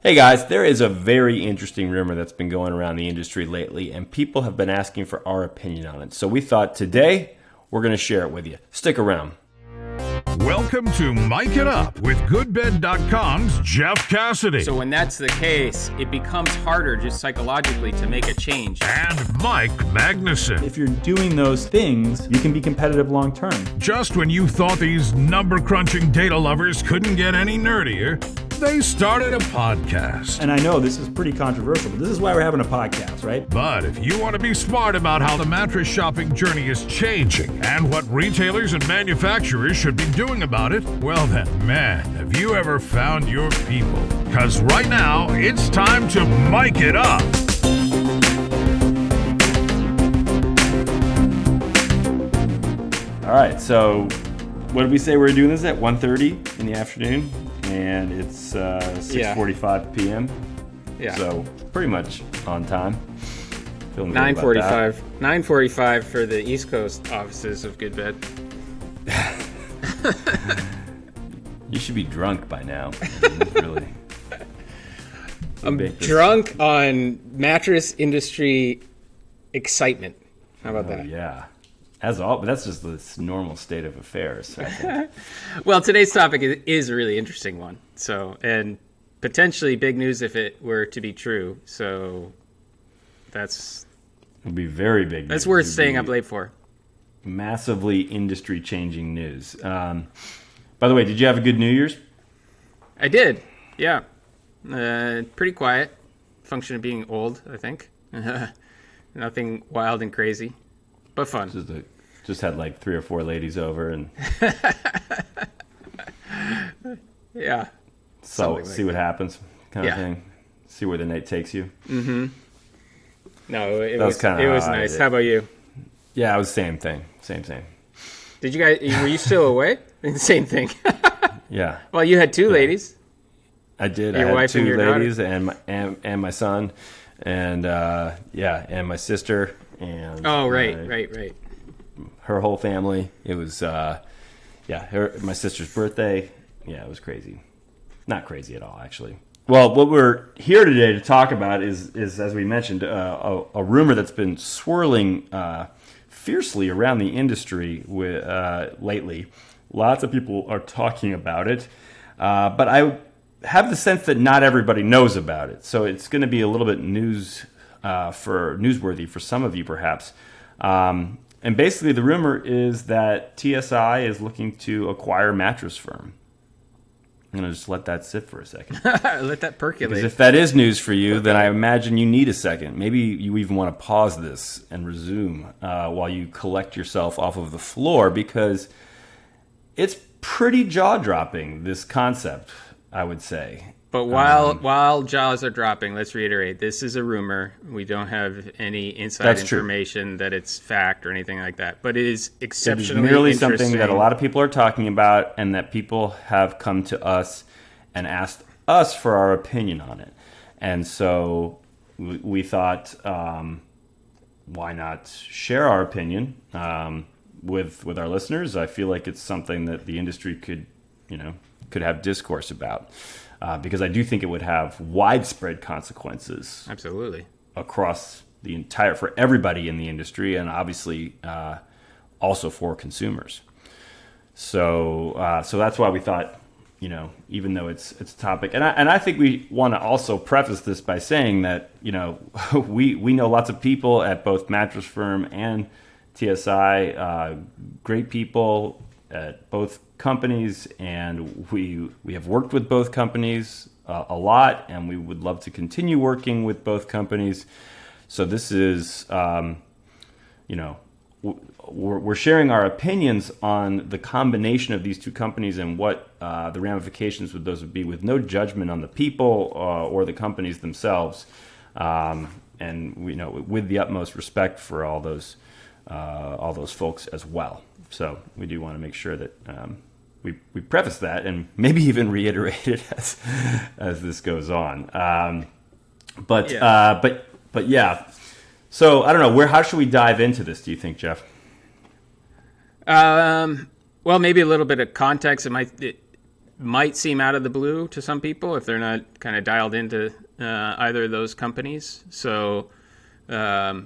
Hey guys, there is a very interesting rumor that's been going around the industry lately, and people have been asking for our opinion on it. So we thought today we're going to share it with you. Stick around. Welcome to Mike It Up with GoodBed.com's Jeff Cassidy. So when that's the case, it becomes harder just psychologically to make a change. And Mike Magnuson. If you're doing those things, you can be competitive long term. Just when you thought these number-crunching data lovers couldn't get any nerdier, they started a podcast. And I know this is pretty controversial, but this is why we're having a podcast, right? But if you want to be smart about how the mattress shopping journey is changing and what retailers and manufacturers should be doing about it, well then, man, have you ever found your people? Because right now, it's time to mic it up. All right, so what did we say we were doing this at 1:30 in the afternoon? And it's 6:45 p.m. Yeah. So pretty much on time. Feeling good about 9:45. 9:45 for the East Coast offices of Good Bed. You should be drunk by now. I mean, really. I'm drunk on mattress industry excitement. How about that? Yeah. As all, but that's just the normal state of affairs, I think. Well, today's topic is a really interesting one. So, and potentially big news if it were to be true. So, It would be very big. That's worth staying up late for. Massively industry-changing news. By the way, did you have a good New Year's? I did. Yeah. Pretty quiet. Function of being old, I think. Nothing wild and crazy, but fun. Just had like 3 or 4 ladies over and yeah. So see what happens, kind of thing. See where the night takes you. Mm-hmm. No, it was nice. How about you? Yeah, it was same thing. Same. Did you guys? Were you still away? Same thing. Yeah. Well, you had 2 ladies. I did. Your I had wife 2 and your ladies daughter? and my son, and and my sister and Right. her whole family. It was my sister's birthday. Yeah, it was crazy. Not crazy at all, actually. Well, what we're here today to talk about is as we mentioned, a rumor that's been swirling fiercely around the industry lately. Lots of people are talking about it, but I have the sense that not everybody knows about it. So it's going to be a little bit newsworthy for some of you, perhaps. And basically, the rumor is that TSI is looking to acquire Mattress Firm. I'm going to just let that sit for a second. Let that percolate. Because if that is news for you, then I imagine you need a second. Maybe you even want to pause this and resume while you collect yourself off of the floor, because it's pretty jaw-dropping, this concept, I would say. But while jaws are dropping, let's reiterate, this is a rumor. We don't have any inside information that it's fact or anything like that. But it is exceptionally It is merely interesting. something that a lot of people are talking about and that people have come to us and asked us for our opinion on it. And so we thought, why not share our opinion with our listeners? I feel like it's something that the industry could have discourse about. Because I do think it would have widespread consequences. Absolutely. Across the entire, for everybody in the industry, and obviously also for consumers. So that's why we thought, even though it's a topic, and I think we want to also preface this by saying that, we know lots of people at both Mattress Firm and TSI, great people at both companies, and we have worked with both companies a lot, and we would love to continue working with both companies. So this is, we're sharing our opinions on the combination of these 2 companies and what the ramifications with those would be, with no judgment on the people or the companies themselves, and with the utmost respect for all those folks as well. So we do want to make sure that we preface that and maybe even reiterate it as this goes on. But yeah. So I don't know, how should we dive into this? Do you think, Jeff? Well, maybe a little bit of context. might seem out of the blue to some people if they're not kind of dialed into either of those companies. So, Steinhoff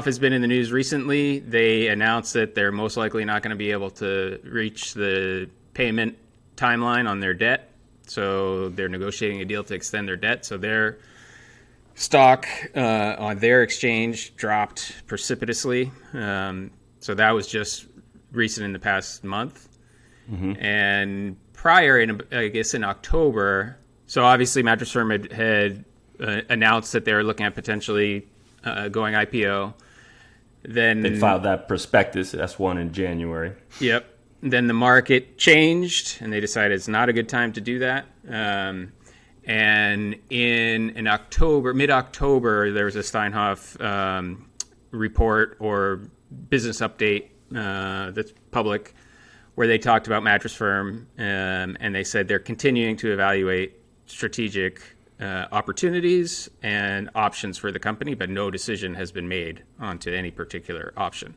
has been in the news recently. They announced that they're most likely not going to be able to reach the payment timeline on their debt. So they're negotiating a deal to extend their debt. So their stock on their exchange dropped precipitously. So that was just recent in the past month. Mm-hmm. And prior, in October, so obviously Mattress Firm had announced that they were looking at potentially going IPO. Then they filed that prospectus S1 in January. Yep. Then the market changed, and they decided it's not a good time to do that. And in mid-October, there was a Steinhoff report or business update that's public, where they talked about Mattress Firm, and they said they're continuing to evaluate strategic opportunities and options for the company, but no decision has been made onto any particular option.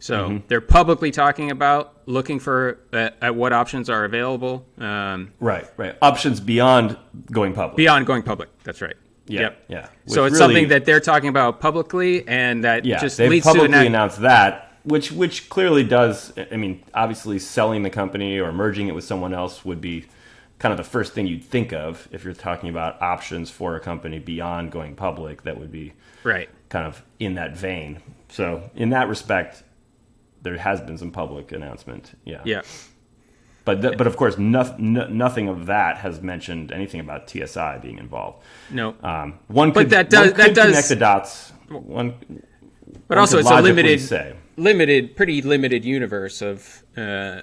So they're publicly talking about looking for at what options are available. Right. Options beyond going public. Beyond going public. That's right. Yeah. Yep. Yeah. So it's something that they're talking about publicly, and that just they've leads to publicly announced that, which clearly does. I mean, obviously, selling the company or merging it with someone else would be kind of the first thing you'd think of if you're talking about options for a company beyond going public. That would be right, kind of in that vein. So in that respect, there has been some public announcement. Yeah. But of course, nothing of that has mentioned anything about TSI being involved. No. One could connect the dots. But also, it's a pretty limited universe of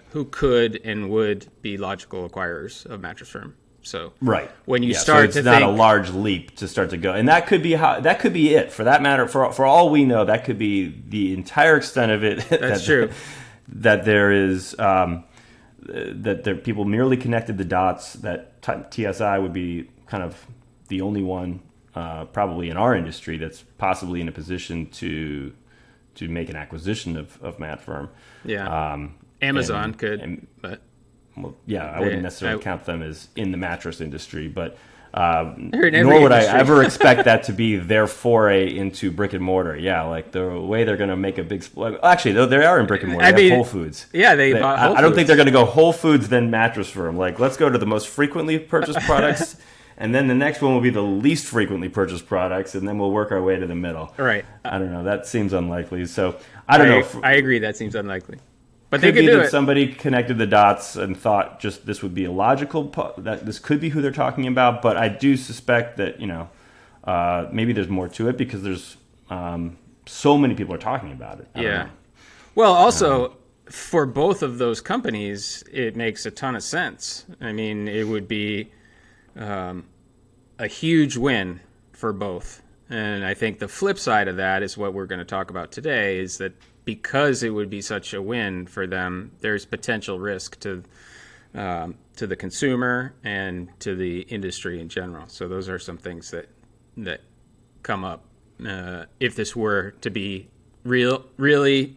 who could and would be logical acquirers of Mattress Firm. So right, when you start so it's not a large leap to start to go, and that could be it. For that matter, for all we know, that could be the entire extent of it. That's true. That there is that there people merely connected the dots. That TSI would be kind of the only one, probably in our industry, that's possibly in a position to make an acquisition of Matt Firm. Yeah. Amazon could, but. Well, yeah, I wouldn't necessarily count them as in the mattress industry, but nor would I ever expect that to be their foray into brick and mortar. Yeah, like the way they're going to make a big actually, they are in brick and mortar. They have Whole Foods. Yeah, they bought Whole Foods. I don't think they're going to go Whole Foods then Mattress Firm. Like, let's go to the most frequently purchased products, and then the next one will be the least frequently purchased products, and then we'll work our way to the middle. Right. I don't know. That seems unlikely. So I don't know. I agree. That seems unlikely. But they could do it. Somebody connected the dots and thought just this would be a logical that this could be who they're talking about. But I do suspect that maybe there's more to it because there's so many people are talking about it. I don't know. Well, also for both of those companies, it makes a ton of sense. I mean, it would be a huge win for both. And I think the flip side of that is what we're going to talk about today, is that because it would be such a win for them, there's potential risk to the consumer and to the industry in general. So those are some things that come up if this were to be really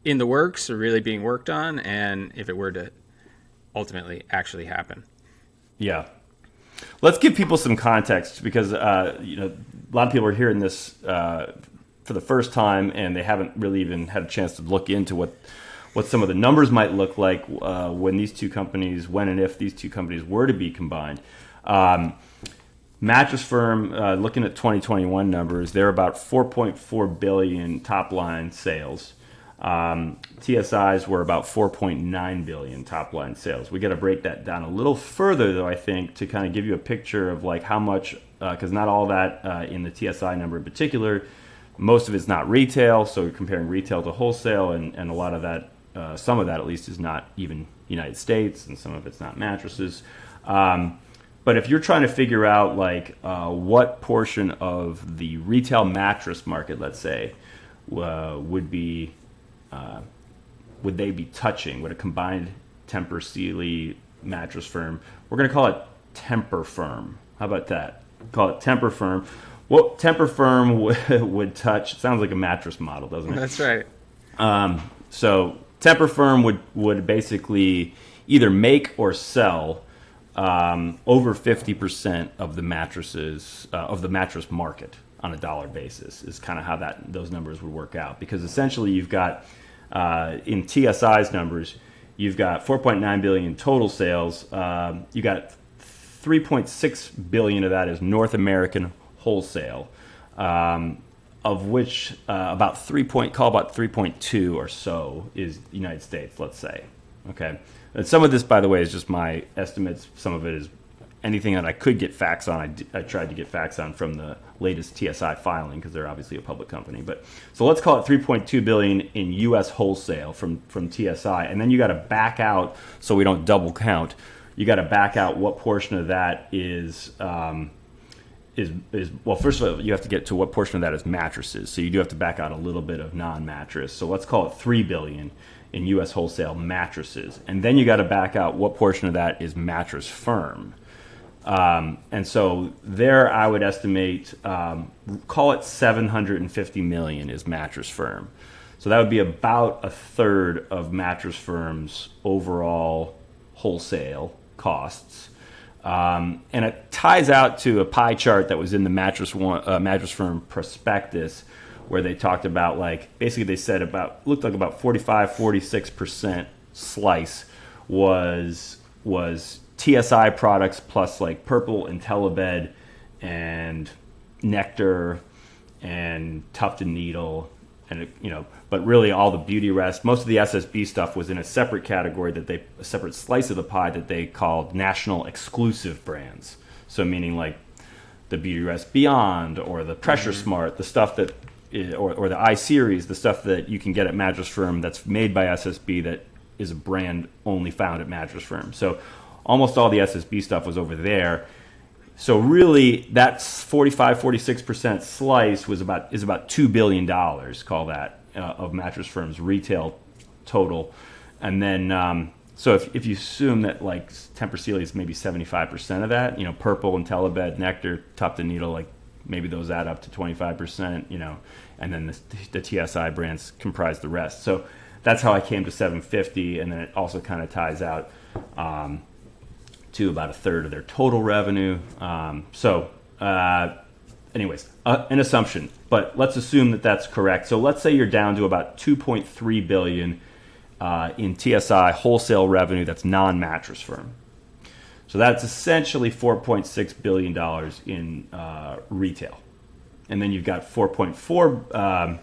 in the works or really being worked on, and if it were to ultimately actually happen. Yeah. Let's give people some context because a lot of people are hearing this for the first time, and they haven't really even had a chance to look into what some of the numbers might look like when and if these two companies were to be combined. Mattress Firm, looking at 2021 numbers, they're about $4.4 billion top line sales. TSI's were about $4.9 billion top line sales. We got to break that down a little further, though, I think, to kind of give you a picture of like how much, because not all that in the TSI number in particular. Most of it's not retail, so we're comparing retail to wholesale, and a lot of that, some of that at least, is not even United States, and some of it's not mattresses. But if you're trying to figure out like what portion of the retail mattress market, let's say, would they be touching? Would a combined Tempur Sealy Mattress Firm? We're going to call it Tempur Firm. How about that? Call it Tempur Firm. What Tempur Firm would touch? It sounds like a mattress model, doesn't it? That's right. So Tempur Firm would basically either make or sell over 50% of the mattresses of the mattress market on a dollar basis. Is kind of how those numbers would work out, because essentially you've got in TSI's numbers, you've got 4.9 billion total sales. You got 3.6 billion of that is North American wholesale, of which about 3.2 or so is the United States, let's say. Okay, and some of this, by the way, is just my estimates. Some of it is anything that I could get facts on. I tried to get facts on from the latest TSI filing, because they're obviously a public company. But so let's call it 3.2 billion in U.S. wholesale from TSI, and then you got to back out, so we don't double count. You got to back out what portion of that is well, first of all, you have to get to what portion of that is mattresses. So you do have to back out a little bit of non-mattress. So let's call it 3 billion in U.S. wholesale mattresses, and then you got to back out what portion of that is Mattress Firm. And so there, I would estimate, call it 750 million is Mattress Firm. So that would be about a third of Mattress Firm's overall wholesale costs. And it ties out to a pie chart that was in the Mattress Firm prospectus, where they talked about, like, basically they said looked like about 46% slice was TSI products plus like Purple and Telebed and Nectar and Tuft and Needle, and but really all the beauty rest, most of the SSB stuff was in a separate category, a separate slice of the pie that they called national exclusive brands. So meaning like the Beauty Rest Beyond or the Pressure Smart, the stuff that or the I-Series, the stuff that you can get at Mattress Firm that's made by SSB, that is a brand only found at Mattress Firm. So almost all the SSB stuff was over there. So really, that 46% slice is about $2 billion, call that, of Mattress Firm's retail total. And then, so if you assume that like Tempur Sealy is maybe 75% of that, Purple and Telebed, Nectar, Tuft and Needle, like maybe those add up to 25%, and then the TSI brands comprise the rest. So that's how I came to 750, and then it also kind of ties out to about a third of their total revenue. Anyways, an assumption, but let's assume that that's correct. So let's say you're down to about 2.3 billion in TSI wholesale revenue that's non-Mattress Firm. So that's essentially $4.6 billion in retail. And then you've got 4.4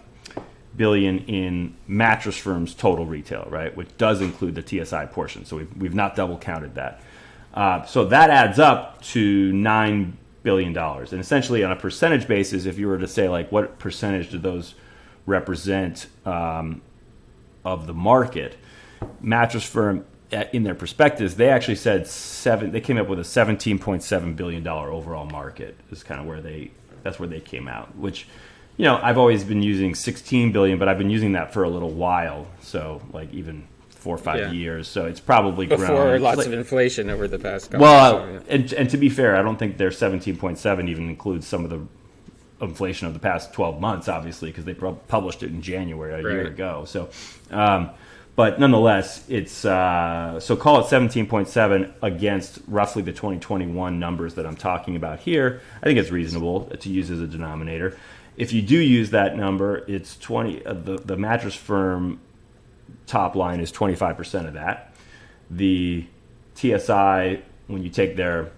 billion in Mattress Firm's total retail, right? Which does include the TSI portion. So we've not double counted that. So that adds up to $9 billion. And essentially on a percentage basis, if you were to say like what percentage do those represent of the market, Mattress Firm, in their prospectus, they actually said they came up with a $17.7 billion overall market is kind of that's where they came out, which, I've always been using 16 billion, but I've been using that for a little while. So like even 4 or 5 years. So it's probably before grown. Lots of inflation over the past couple years. And to be fair, I don't think their 17.7 even includes some of the inflation of the past 12 months, obviously, because they published it in January a year ago. So, but nonetheless, it's so call it 17.7 against roughly the 2021 numbers that I'm talking about here. I think it's reasonable to use as a denominator. If you do use that number, it's 20. The Mattress Firm top line is 25% of that. The TSI, when you take their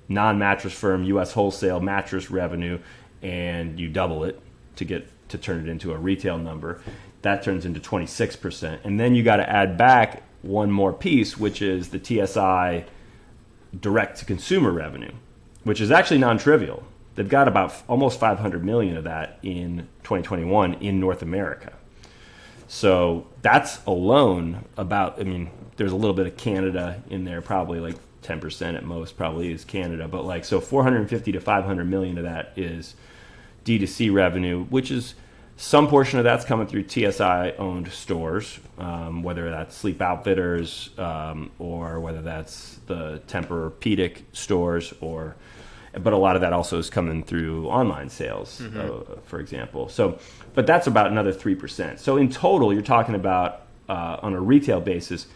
non-Mattress Firm U.S. wholesale mattress revenue and you double it to turn it into a retail number, that turns into 26%. And then you got to add back one more piece, which is the TSI direct-to-consumer revenue, which is actually non-trivial. They've got about almost 500 million of that in 2021 in North America. So that's alone there's a little bit of Canada in there, probably like 10% at most probably is Canada. But so 450 to 500 million of that is D2C revenue, which is some portion of that's coming through TSI-owned stores, whether that's Sleep Outfitters or whether that's the Tempur-Pedic stores, but a lot of that also is coming through online sales, for example. So, but that's about another 3%. So in total, you're talking about, on a retail basis,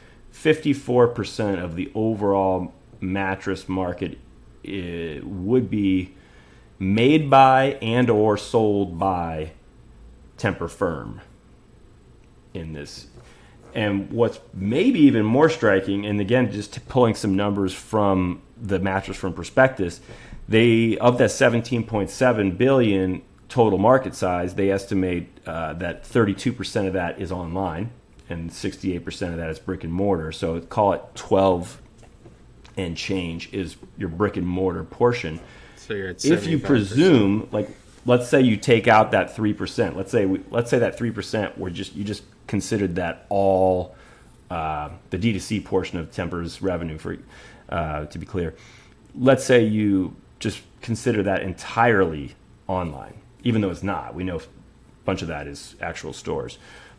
54% of the overall mattress market would be made by and or sold by Tempur Firm in this. And what's maybe even more striking, and again, just pulling some numbers from the Mattress Firm prospectus, they, of that 17.7 billion total market size, they estimate that 32% of that is online and 68% of that is brick and mortar. So call it 12 and change is your brick and mortar portion. So you're at 75%. If you presume, like, let's say you take out that 3%. Let's say that 3% were you just considered that all the D2C portion of Tempur's revenue, for to be clear. Let's say you just consider that entirely online, even though it's not. We know a bunch of that is actual stores.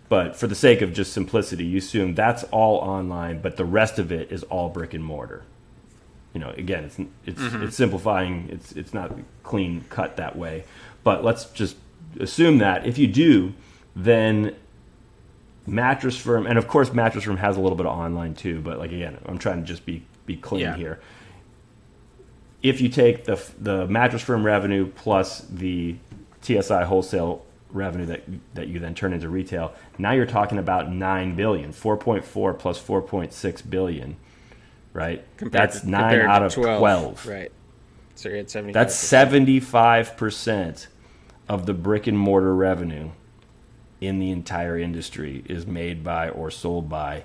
But for the sake of just simplicity, you assume that's all online, but the rest of it is all brick and mortar. You know, again, it's simplifying. It's not clean cut that way. But let's just assume that if you do, then Mattress Firm, and of course Mattress Firm has a little bit of online too, but like, again, I'm trying to just be clean here. If you take the Mattress Firm revenue plus the TSI wholesale revenue that you then turn into retail, now you're talking about 9 billion, 4.4 plus 4.6 billion, right? That's 9 out of 12. Right. So you're at 75%. That's 75% of the brick and mortar revenue in the entire industry is made by or sold by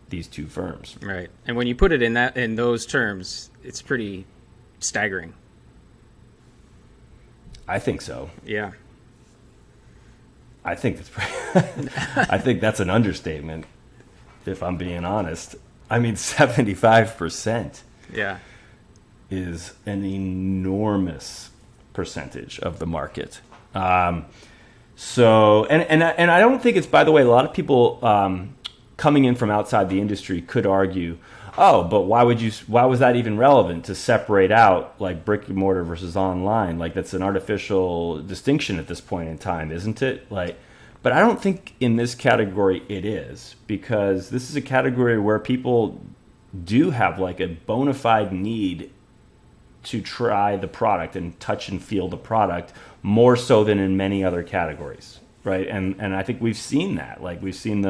these two firms. Right. And when you put it in those terms, it's pretty staggering. I think so. Yeah. I think I think that's an understatement, if I'm being honest. I mean, 75%. Yeah. Is an enormous percentage of the market. So, and I don't think it's, by the way, a lot of people coming in from outside the industry could argue, oh, but why was that even relevant to separate out like brick and mortar versus online? Like, that's an artificial distinction at this point in time, isn't it? Like, but I don't think in this category it is, because this is a category where people do have like a bona fide need to try the product and touch and feel the product more so than in many other categories, right? And I think we've seen that. Like, we've seen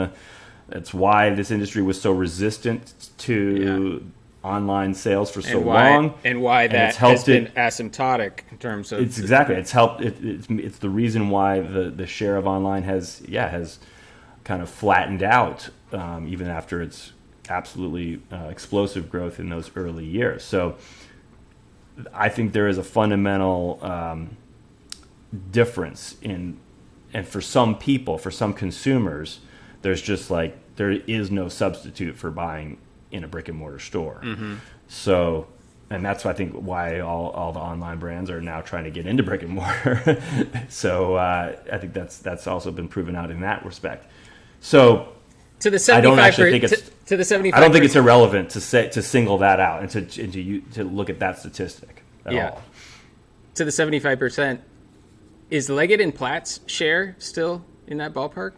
that's why this industry was so resistant to online sales for so long, and why that has been asymptotic in terms of. It's exactly. It's helped. It's the reason why the share of online has kind of flattened out, even after its absolutely explosive growth in those early years. So I think there is a fundamental difference and for some people, for some consumers, there's just like, there is no substitute for buying in a brick and mortar store. Mm-hmm. So, and that's I think why all the online brands are now trying to get into brick and mortar. So I think that's also been proven out in that respect. So to the 75%, I don't actually think it's to the 75%. I don't think it's irrelevant to single that out and to look at that statistic at all. To the 75%, is Leggett and Platt's share still in that ballpark?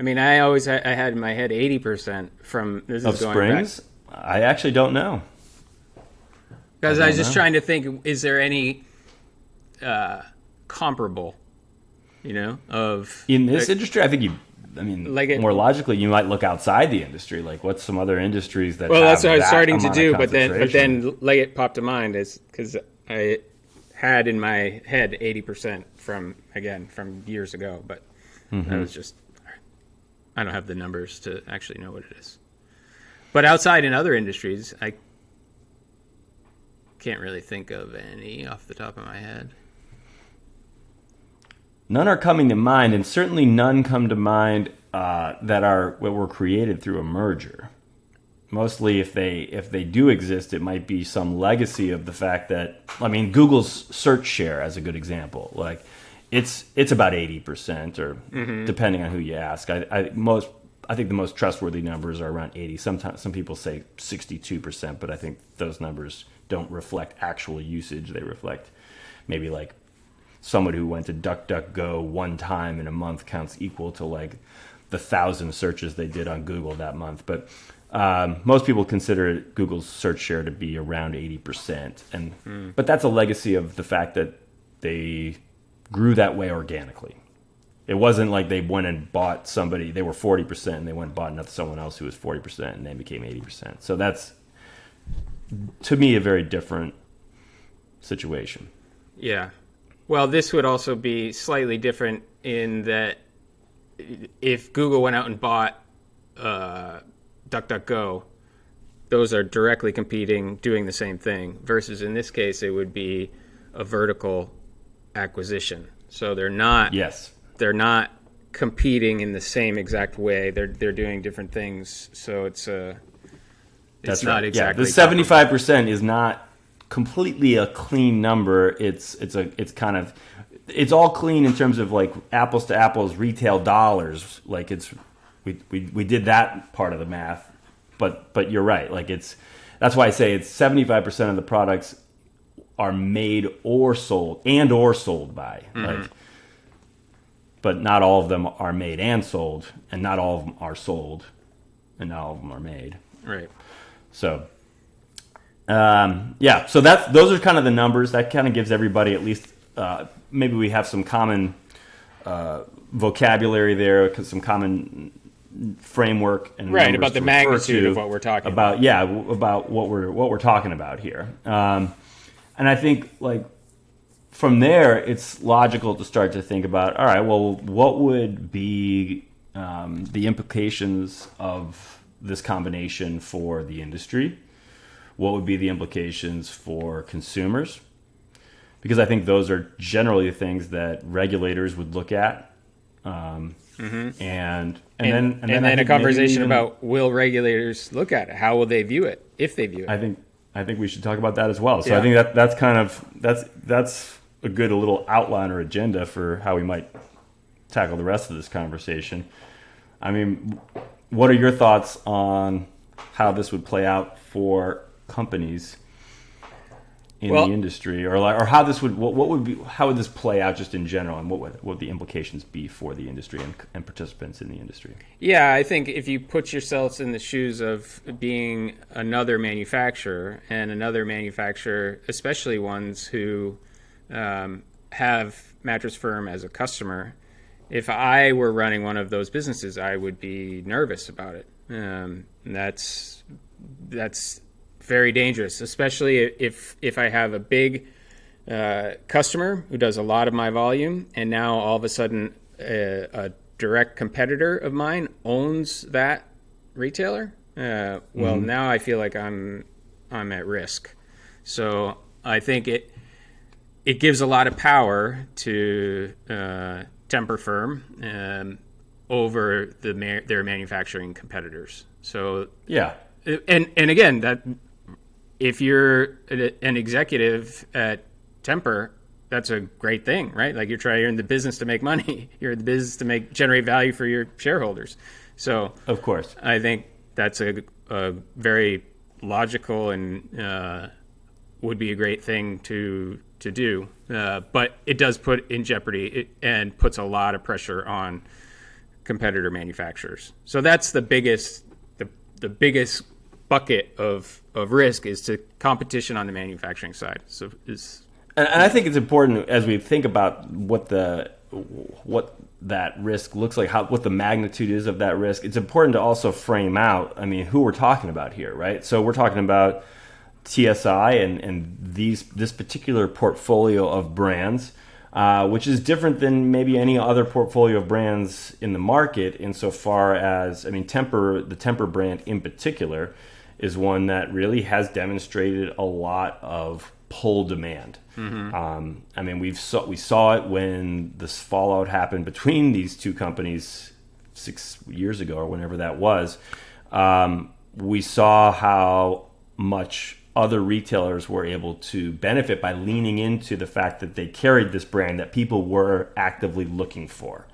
I mean, I had in my head 80% from this of is going Springs. Back. I actually don't know. Because I was just trying to think, is there any comparable, of in this industry? I think Leggett, more logically, you might look outside the industry. Like, what's some other industries that? Well, have that's what I was starting to do, but concentration? then Leggett popped to mind because I had in my head 80% from years ago, but I was just. I don't have the numbers to actually know what it is. But outside in other industries, I can't really think of any off the top of my head. None are coming to mind, and certainly none come to mind that were created through a merger. Mostly, if they do exist, it might be some legacy of the fact that, Google's search share, as a good example, like. It's about 80%, or depending on who you ask. I think the most trustworthy numbers are around 80. Sometimes some people say 62%, but I think those numbers don't reflect actual usage. They reflect maybe like someone who went to DuckDuckGo one time in a month counts equal to like the 1,000 searches they did on Google that month. But most people consider Google's search share to be around 80%. But that's a legacy of the fact that they grew that way organically. It wasn't like they went and bought somebody, they were 40% and they went and bought someone else who was 40% and they became 80%. So that's, to me, a very different situation. Yeah. Well, this would also be slightly different in that if Google went out and bought DuckDuckGo, those are directly competing, doing the same thing, versus in this case, it would be a vertical acquisition. So they're not competing in the same exact way. They're doing different things. So it's That's not right. exactly. The 75% is not completely a clean number. It's all clean in terms of like apples to apples retail dollars. Like we did that part of the math, but you're right. Like that's why I say it's 75% of the products are made or sold by. Like, but not all of them are made and sold, and not all of them are sold, and not all of them are made. Right. So, so those are kind of the numbers. That kind of gives everybody at least, maybe we have some common vocabulary there, some common framework and right about the magnitude of what we're talking about. About what we're talking about here. And I think like from there, it's logical to start to think about, all right, well, what would be the implications of this combination for the industry? What would be the implications for consumers? Because I think those are generally the things that regulators would look at. And then a conversation about, will regulators look at it? How will they view it, if they view it? I think we should talk about that as well. So I think that's a good little outline or agenda for how we might tackle the rest of this conversation. I mean, what are your thoughts on how this would play out for companies in the industry, or how this would how would this play out just in general, and what would the implications be for the industry and participants in the industry? Yeah, I think if you put yourselves in the shoes of being another manufacturer, especially ones who have Mattress Firm as a customer, if I were running one of those businesses, I would be nervous about it. That's very dangerous, especially if I have a big customer who does a lot of my volume, and now all of a sudden a direct competitor of mine owns that retailer. Now I feel like I'm at risk. So I think it gives a lot of power to Tempur Firm over their manufacturing competitors. So yeah, and again, that if you're an executive at Tempur, that's a great thing, right? Like you're in the business to make money. You're in the business to generate value for your shareholders. So of course, I think that's a very logical and would be a great thing to do. But it does put in jeopardy and puts a lot of pressure on competitor manufacturers. So that's the biggest bucket of risk is to competition on the manufacturing side. So and I think it's important as we think about what that risk looks like, what the magnitude is of that risk. It's important to also frame out, who we're talking about here, right? So we're talking about TSI and this particular portfolio of brands, which is different than maybe any other portfolio of brands in the market insofar as, the Tempur brand in particular is one that really has demonstrated a lot of pull demand. Mm-hmm. We saw it when this fallout happened between these two companies 6 years ago or whenever that was. We saw how much other retailers were able to benefit by leaning into the fact that they carried this brand that people were actively looking for.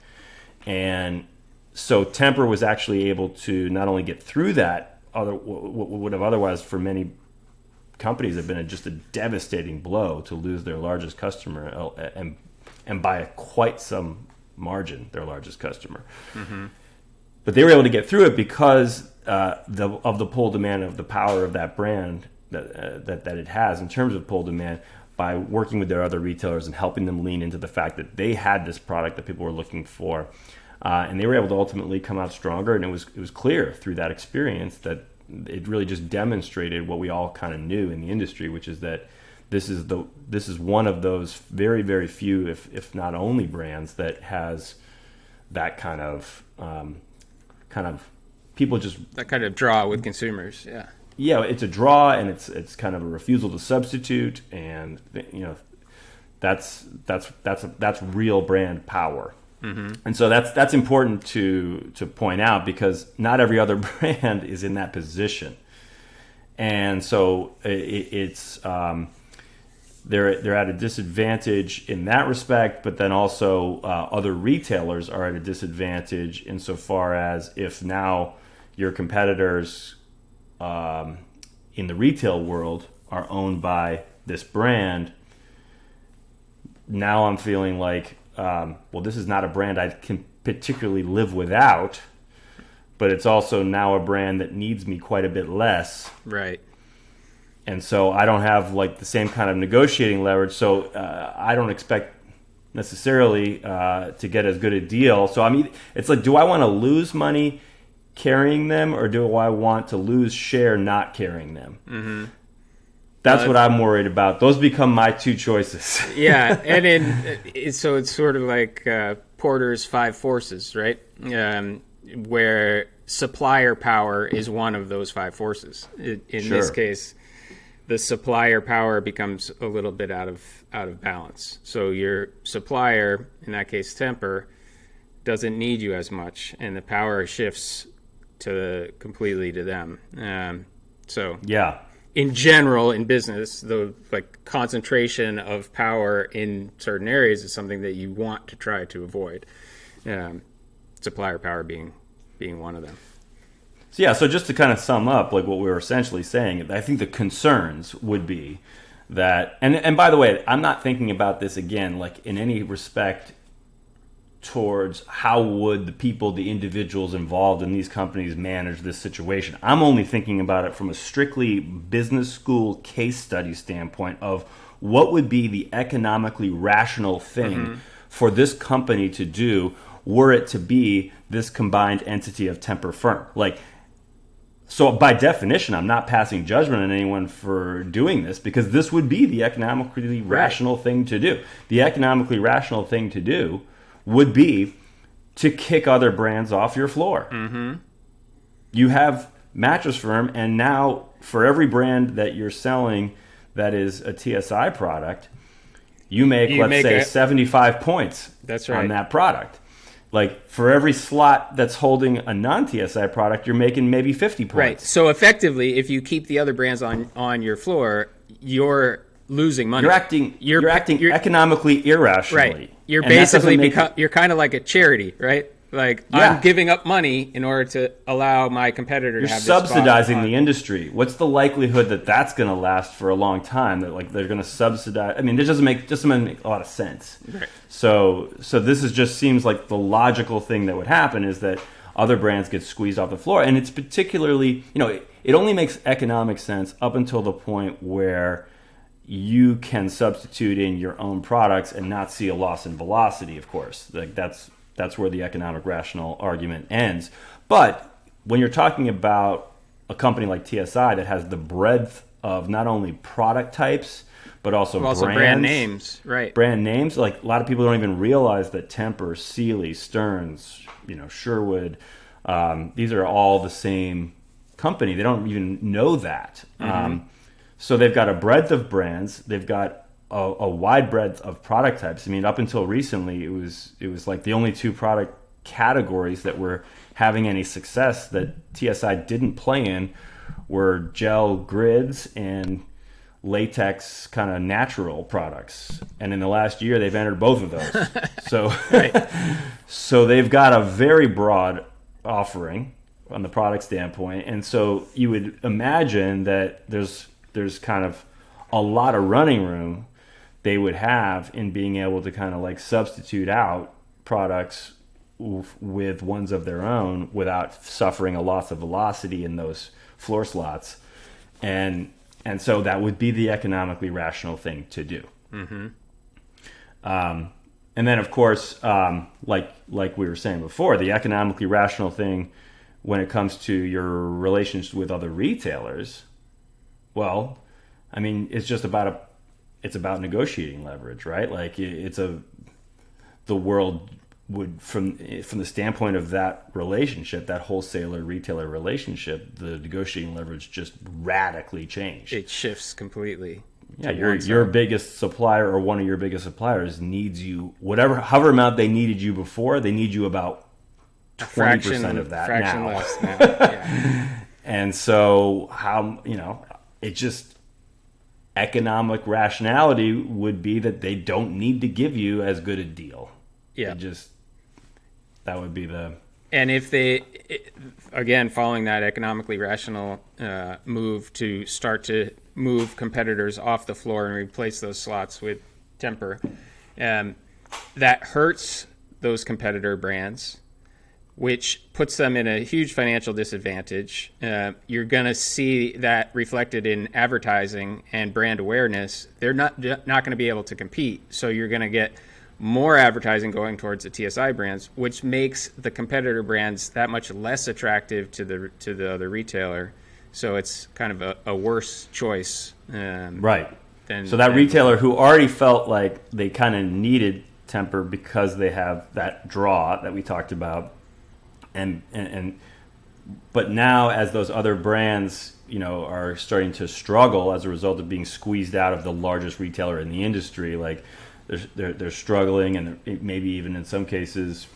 And so Tempur was actually able to not only get through that, what would have otherwise for many companies have been just a devastating blow to lose their largest customer and by quite some margin, their largest customer. Mm-hmm. but they were able to get through it because of the pull demand, of the power of that brand that it has in terms of pull demand, by working with their other retailers and helping them lean into the fact that they had this product that people were looking for. And they were able to ultimately come out stronger. And it was clear through that experience that it really just demonstrated what we all kind of knew in the industry, which is that this is one of those very, very few, if not only, brands that has that kind of people just that kind of draw with consumers. Yeah, it's a draw, and it's kind of a refusal to substitute, and that's real brand power. Mm-hmm. And so that's important to point out, because not every other brand is in that position, and so it's they're at a disadvantage in that respect. But then also other retailers are at a disadvantage insofar as if now your competitors in the retail world are owned by this brand, now I'm feeling like, well, this is not a brand I can particularly live without, but it's also now a brand that needs me quite a bit less. Right. And so I don't have like the same kind of negotiating leverage. So I don't expect necessarily to get as good a deal. So I mean, it's like, do I want to lose money carrying them, or do I want to lose share not carrying them? Mm-hmm. That's what I'm worried about. Those become my two choices. Yeah, and so it's sort of like Porter's 5 forces, right? Where supplier power is one of those 5 forces. In this case, the supplier power becomes a little bit out of balance. So your supplier, in that case Tempur, doesn't need you as much, and the power shifts completely to them. So yeah, in general, in business, the concentration of power in certain areas is something that you want to try to avoid. Supplier power being one of them. So yeah, so just to kind of sum up, like what we were essentially saying, I think the concerns would be that, and by the way, I'm not thinking about this again like in any respect towards how would the individuals involved in these companies manage this situation. I'm only thinking about it from a strictly business school case study standpoint of what would be the economically rational thing for this company to do were it to be this combined entity of Tempur Firm. So by definition, I'm not passing judgment on anyone for doing this, because this would be the economically rational thing to do. The economically rational thing to do would be to kick other brands off your floor. Mm-hmm. You have Mattress Firm, and now for every brand that you're selling that is a TSI product, you make, let's say, 75 points on that product. Like for every slot that's holding a non-TSI product, you're making maybe 50 points. Right. So effectively, if you keep the other brands on your floor, you're losing money. You're acting economically irrationally. Right. You're basically you're kind of like a charity, right? I'm giving up money in order to allow my competitor to have this spot. You're subsidizing the industry. What's the likelihood that that's going to last for a long time? That they're going to subsidize? I mean, this doesn't make a lot of sense. Right. So this just seems like the logical thing that would happen is that other brands get squeezed off the floor, and it's particularly it only makes economic sense up until the point where you can substitute in your own products and not see a loss in velocity. Of course, that's where the economic rational argument ends. But when you're talking about a company like TSI that has the breadth of not only product types, but also brand names, right? Brand names. Like a lot of people don't even realize that Tempur, Sealy, Stearns, Sherwood, these are all the same company. They don't even know that. Mm-hmm. So they've got a breadth of brands. They've got a wide breadth of product types. I mean, up until recently, it was like the only 2 product categories that were having any success that TSI didn't play in were gel grids and latex kind of natural products. And in the last year, they've entered both of those. So, so they've got a very broad offering on the product standpoint. And so you would imagine that there's kind of a lot of running room they would have in being able to kind of substitute out products with ones of their own without suffering a loss of velocity in those floor slots. And so that would be the economically rational thing to do. And then, of course, like we were saying before, the economically rational thing when it comes to your relations with other retailers, well, I mean, it's about negotiating leverage, right? Like the world would, from the standpoint of that relationship, that wholesaler retailer relationship, the negotiating leverage just radically changed. It shifts completely. Yeah, your biggest supplier or one of your biggest suppliers needs you, however amount they needed you before, they need you about 20% of that now. Less now. Yeah. And so it just, economic rationality would be that they don't need to give you as good a deal. Yeah. That would be the... And if they, again, following that economically rational move to start to move competitors off the floor and replace those slots with Tempur, that hurts those competitor brands, which puts them in a huge financial disadvantage. You're going to see that reflected in advertising and brand awareness. They're not going to be able to compete. So you're going to get more advertising going towards the TSI brands, which makes the competitor brands that much less attractive to the other retailer. So it's kind of a worse choice. Right. So that retailer who already felt like they kind of needed Tempur because they have that draw that we talked about, but now as those other brands, are starting to struggle as a result of being squeezed out of the largest retailer in the industry, like they're struggling, and maybe even in some cases,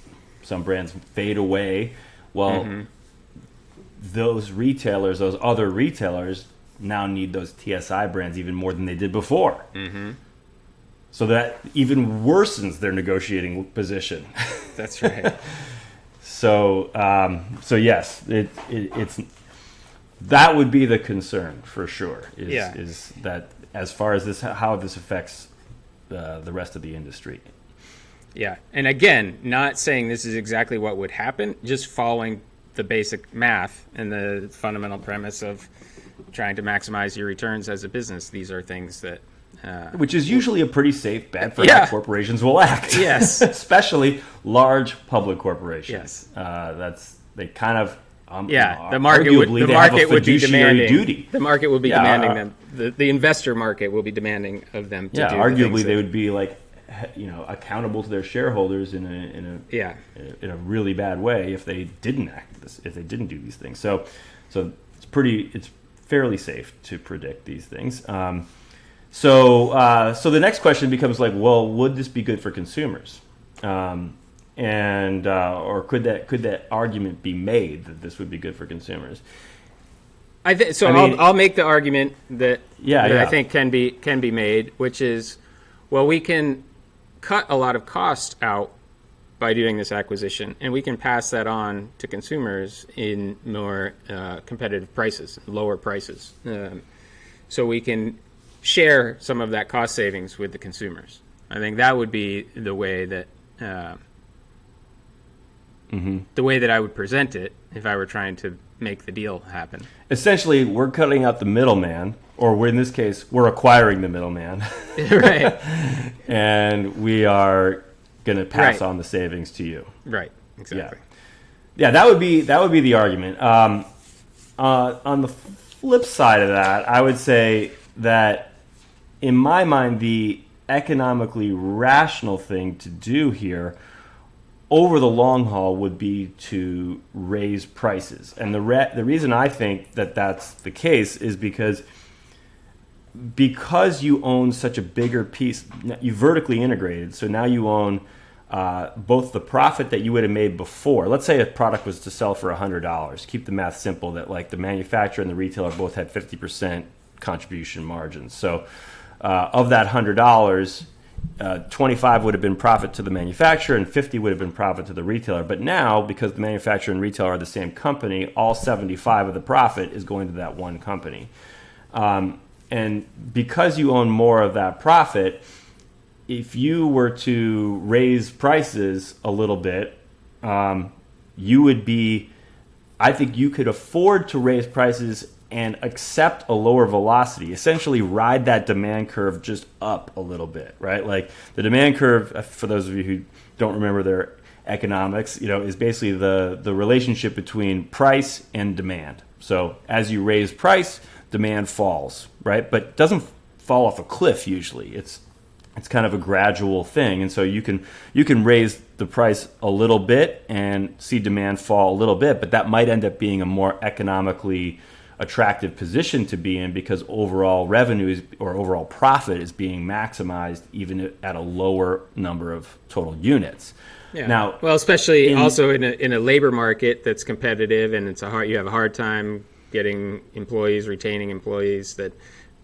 some brands fade away. Well, those other retailers now need those TSI brands even more than they did before. So that even worsens their negotiating position. That's right. So yes, it's that would be the concern for sure. Is that as far as how this affects the rest of the industry? Yeah, and again, not saying this is exactly what would happen, just following the basic math and the fundamental premise of trying to maximize your returns as a business. These are things that... which is usually a pretty safe bet for how corporations will act. Yes. Especially large public corporations. Yes. They kind of... the market would be demanding duty. The market will be demanding them. The investor market will be demanding of them to do arguably they would be like, accountable to their shareholders in a really bad way if they didn't do these things. So it's fairly safe to predict these things. So the next question becomes like, well, would this be good for consumers? Or could that argument be made that this would be good for consumers? I'll make the argument that I think can be made, which is, well, we can cut a lot of cost out by doing this acquisition, and we can pass that on to consumers in more competitive prices, lower prices. So we can share some of that cost savings with the consumers. I think that would be the way that I would present it if I were trying to make the deal happen. Essentially, we're cutting out the middleman, or in this case, we're acquiring the middleman. Right. And we are going to pass on the savings to you. Right. Exactly. Yeah, that would be the argument. On the flip side of that, I would say that in my mind, the economically rational thing to do here over the long haul would be to raise prices. And the reason I think that that's the case is because you own such a bigger piece, you vertically integrated, so now you own both the profit that you would have made before. Let's say a product was to sell for $100. Keep the math simple, that like the manufacturer and the retailer both had 50% contribution margins. So of that $100, 25 would have been profit to the manufacturer and 50 would have been profit to the retailer. But now, because the manufacturer and retailer are the same company, all 75 of the profit is going to that one company. And because you own more of that profit, if you were to raise prices a little bit, you would be, I think you could afford to raise prices and accept a lower velocity, essentially ride that demand curve just up a little bit, right? Like the demand curve, for those of you who don't remember their economics, is basically the relationship between price and demand. So as you raise price, demand falls, right? But it doesn't fall off a cliff usually. It's kind of a gradual thing, and so you can raise the price a little bit and see demand fall a little bit, but that might end up being a more economically attractive position to be in because overall revenue or overall profit is being maximized even at a lower number of total units. Yeah. Now, well, especially also in a labor market that's competitive, and you have a hard time getting employees, retaining employees. That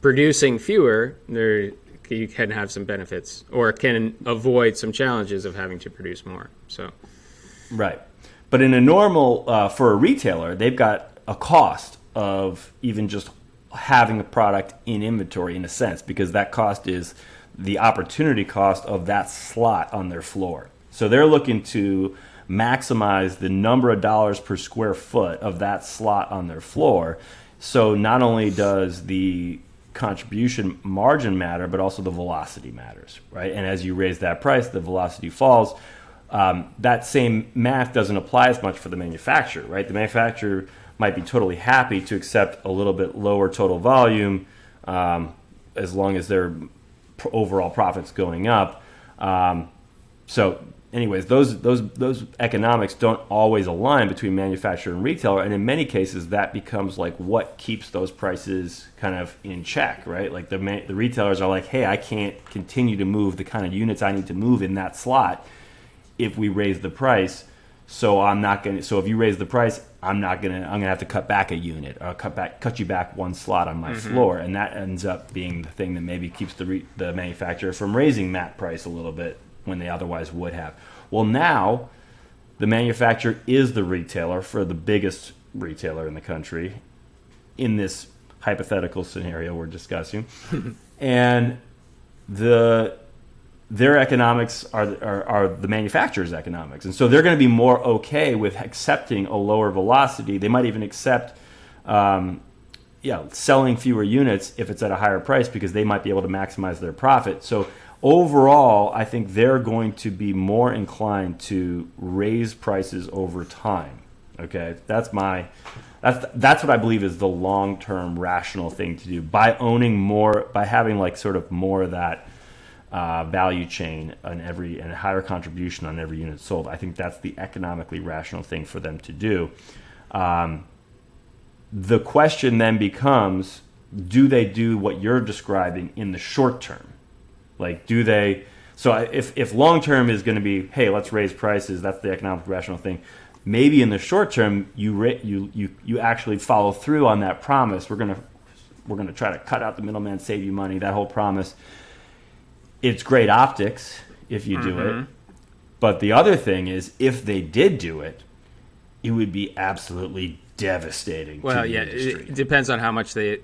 producing fewer, you can have some benefits or can avoid some challenges of having to produce more. So, right. But in a normal for a retailer, they've got a cost of even just having a product in inventory in a sense, because that cost is the opportunity cost of that slot on their floor. So they're looking to maximize the number of dollars per square foot of that slot on their floor. So not only does the contribution margin matter, but also the velocity matters, right? And as you raise that price, the velocity falls. That same math doesn't apply as much for the manufacturer, right? The manufacturer might be totally happy to accept a little bit lower total volume as long as their overall profit's going up. So anyways, those economics don't always align between manufacturer and retailer, and in many cases that becomes like what keeps those prices kind of in check, right? Like the retailers are like, hey, I can't continue to move the kind of units I need to move in that slot if we raise the price. So I'm not going to. So if you raise the price, I'm going to have to cut back a unit or cut you back one slot on my floor, and that ends up being the thing that maybe keeps the manufacturer from raising that price a little bit when they otherwise would have. Well, now the manufacturer is the retailer for the biggest retailer in the country in this hypothetical scenario we're discussing, and their economics are the manufacturer's economics. And so they're going to be more okay with accepting a lower velocity. They might even accept selling fewer units if it's at a higher price because they might be able to maximize their profit. So overall, I think they're going to be more inclined to raise prices over time. Okay, that's what I believe is the long-term rational thing to do by owning more, by having like sort of more of that value chain and a higher contribution on every unit sold. I think that's the economically rational thing for them to do. The question then becomes, do they do what you're describing in the short term? Like, do they? So if long term is going to be, hey, let's raise prices, that's the economically rational thing. Maybe in the short term, you actually follow through on that promise. We're gonna try to cut out the middleman, save you money. That whole promise. It's great optics if you do it, but the other thing is, if they did do it, it would be absolutely devastating. Well, to the yeah, industry. it depends on how much they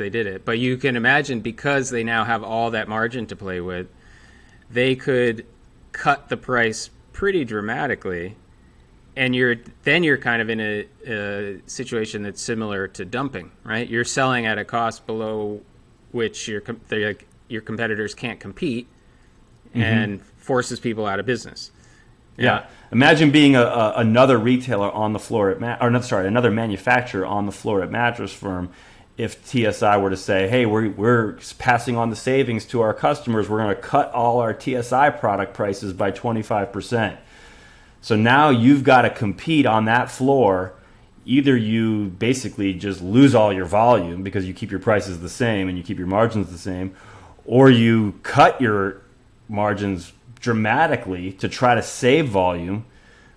did it. But you can imagine, because they now have all that margin to play with, they could cut the price pretty dramatically, and you're kind of in a situation that's similar to dumping, right? You're selling at a cost below which your competitors can't compete, and forces people out of business. Yeah. Imagine being another retailer on the floor another manufacturer on the floor at Mattress Firm. If TSI were to say, hey, we're passing on the savings to our customers, we're going to cut all our TSI product prices by 25%. So now you've got to compete on that floor. Either you basically just lose all your volume because you keep your prices the same and you keep your margins the same, or you cut your margins dramatically to try to save volume.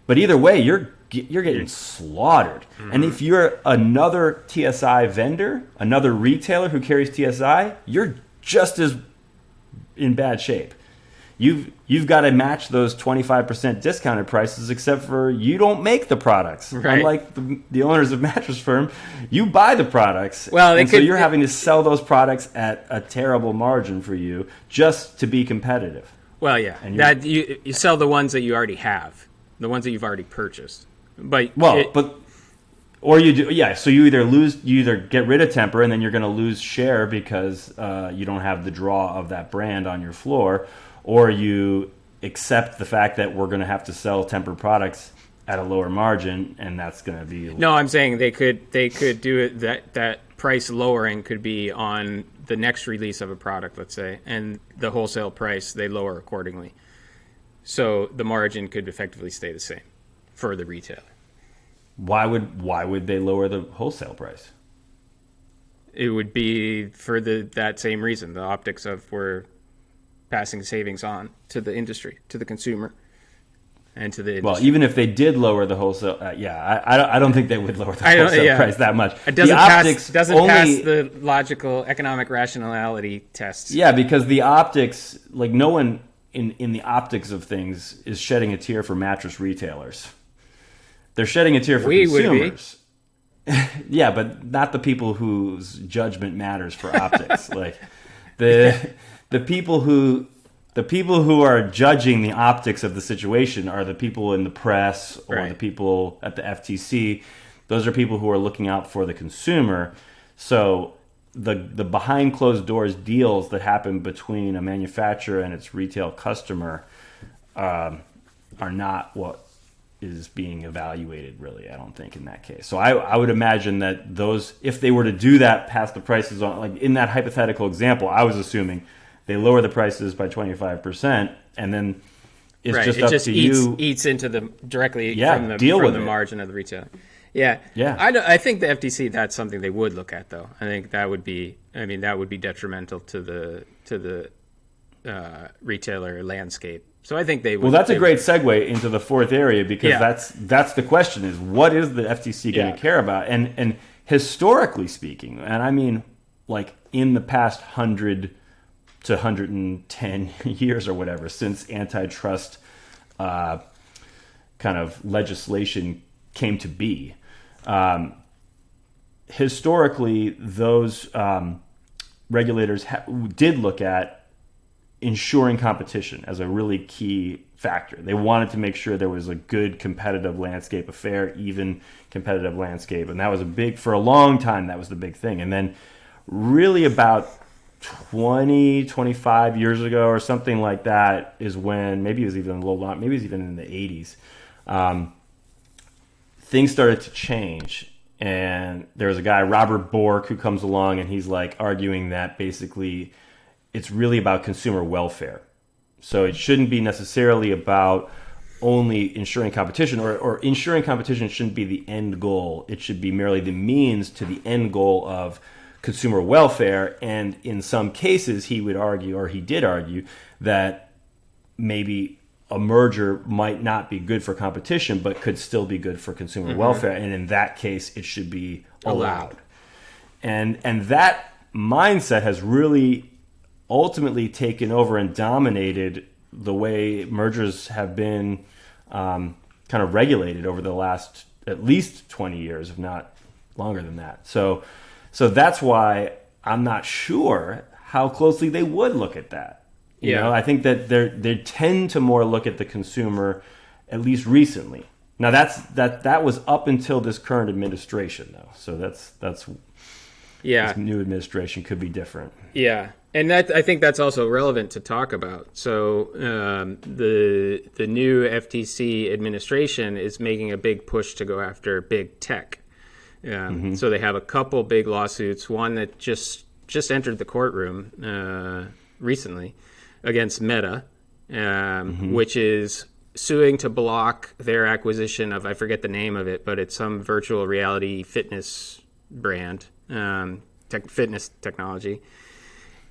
But either way, you're getting slaughtered. And if you're another TSI vendor, another retailer who carries TSI, you're just as in bad shape. You've got to match those 25% discounted prices, except for you don't make the products. Right. Unlike the owners of Mattress Firm, you buy the products. Well, so you're having to sell those products at a terrible margin for you just to be competitive. Well, yeah, that you sell the ones that you already have. the ones that you've already purchased. But or you do, yeah. So you either get rid of Tempur and then you're going to lose share because you don't have the draw of that brand on your floor, or you accept the fact that we're going to have to sell Tempur products at a lower margin, and that's going to be. No, I'm saying they could do it. That price lowering could be on the next release of a product, let's say, and the wholesale price they lower accordingly. So the margin could effectively stay the same for the retailer. Why would they lower the wholesale price? It would be for that same reason, the optics of we're passing savings on to the industry, to the consumer, and to the industry. Well, even if they did lower the wholesale, I don't think they would lower the wholesale price that much. It doesn't pass the logical economic rationality test. Yeah, because the optics, like no one in the optics of things is shedding a tear for mattress retailers. They're shedding a tear for consumers. Yeah, but not the people whose judgment matters for optics. Like the people who are judging the optics of the situation are the people in the press or the people at the FTC. Those are people who are looking out for the consumer. So the behind closed doors deals that happen between a manufacturer and its retail customer are not what is being evaluated, really, I don't think, in that case. So I would imagine that those, if they were to do that, pass the prices on, like in that hypothetical example, I was assuming they lower the prices by 25%, and then it's just up to you. Eats into the directly from the margin of the retailer. Yeah. I think the FTC, that's something they would look at, though. I think that would be detrimental to the retailer landscape. So I think they would. Well, that's a great segue into the fourth area, because that's the question: is what is the FTC going to care about? And historically speaking, and I mean, like in the past 100 to 110 years or whatever, since antitrust kind of legislation came to be, historically those regulators did look at ensuring competition as a really key factor. They wanted to make sure there was a good competitive landscape, a fair, even competitive landscape. And that was for a long time, that was the big thing. And then really about 25 years ago or something like that is when, maybe it was even a little long, maybe it was even in the 80s, things started to change. And there was a guy, Robert Bork, who comes along and he's like arguing that basically it's really about consumer welfare. So it shouldn't be necessarily about only ensuring competition, or ensuring competition shouldn't be the end goal. It should be merely the means to the end goal of consumer welfare. And in some cases, he would argue, or he did argue, that maybe a merger might not be good for competition, but could still be good for consumer welfare. And in that case, it should be allowed. And that mindset has really ultimately taken over and dominated the way mergers have been kind of regulated over the last at least 20 years, if not longer than that. So that's why I'm not sure how closely they would look at that. You know, I think that they tend to more look at the consumer, at least recently. Now that was up until this current administration, though. So that's this new administration could be different. Yeah. And I think that's also relevant to talk about. So the new FTC administration is making a big push to go after big tech. So they have a couple big lawsuits. One that just entered the courtroom recently against Meta, which is suing to block their acquisition of, I forget the name of it, but it's some virtual reality fitness brand, fitness technology.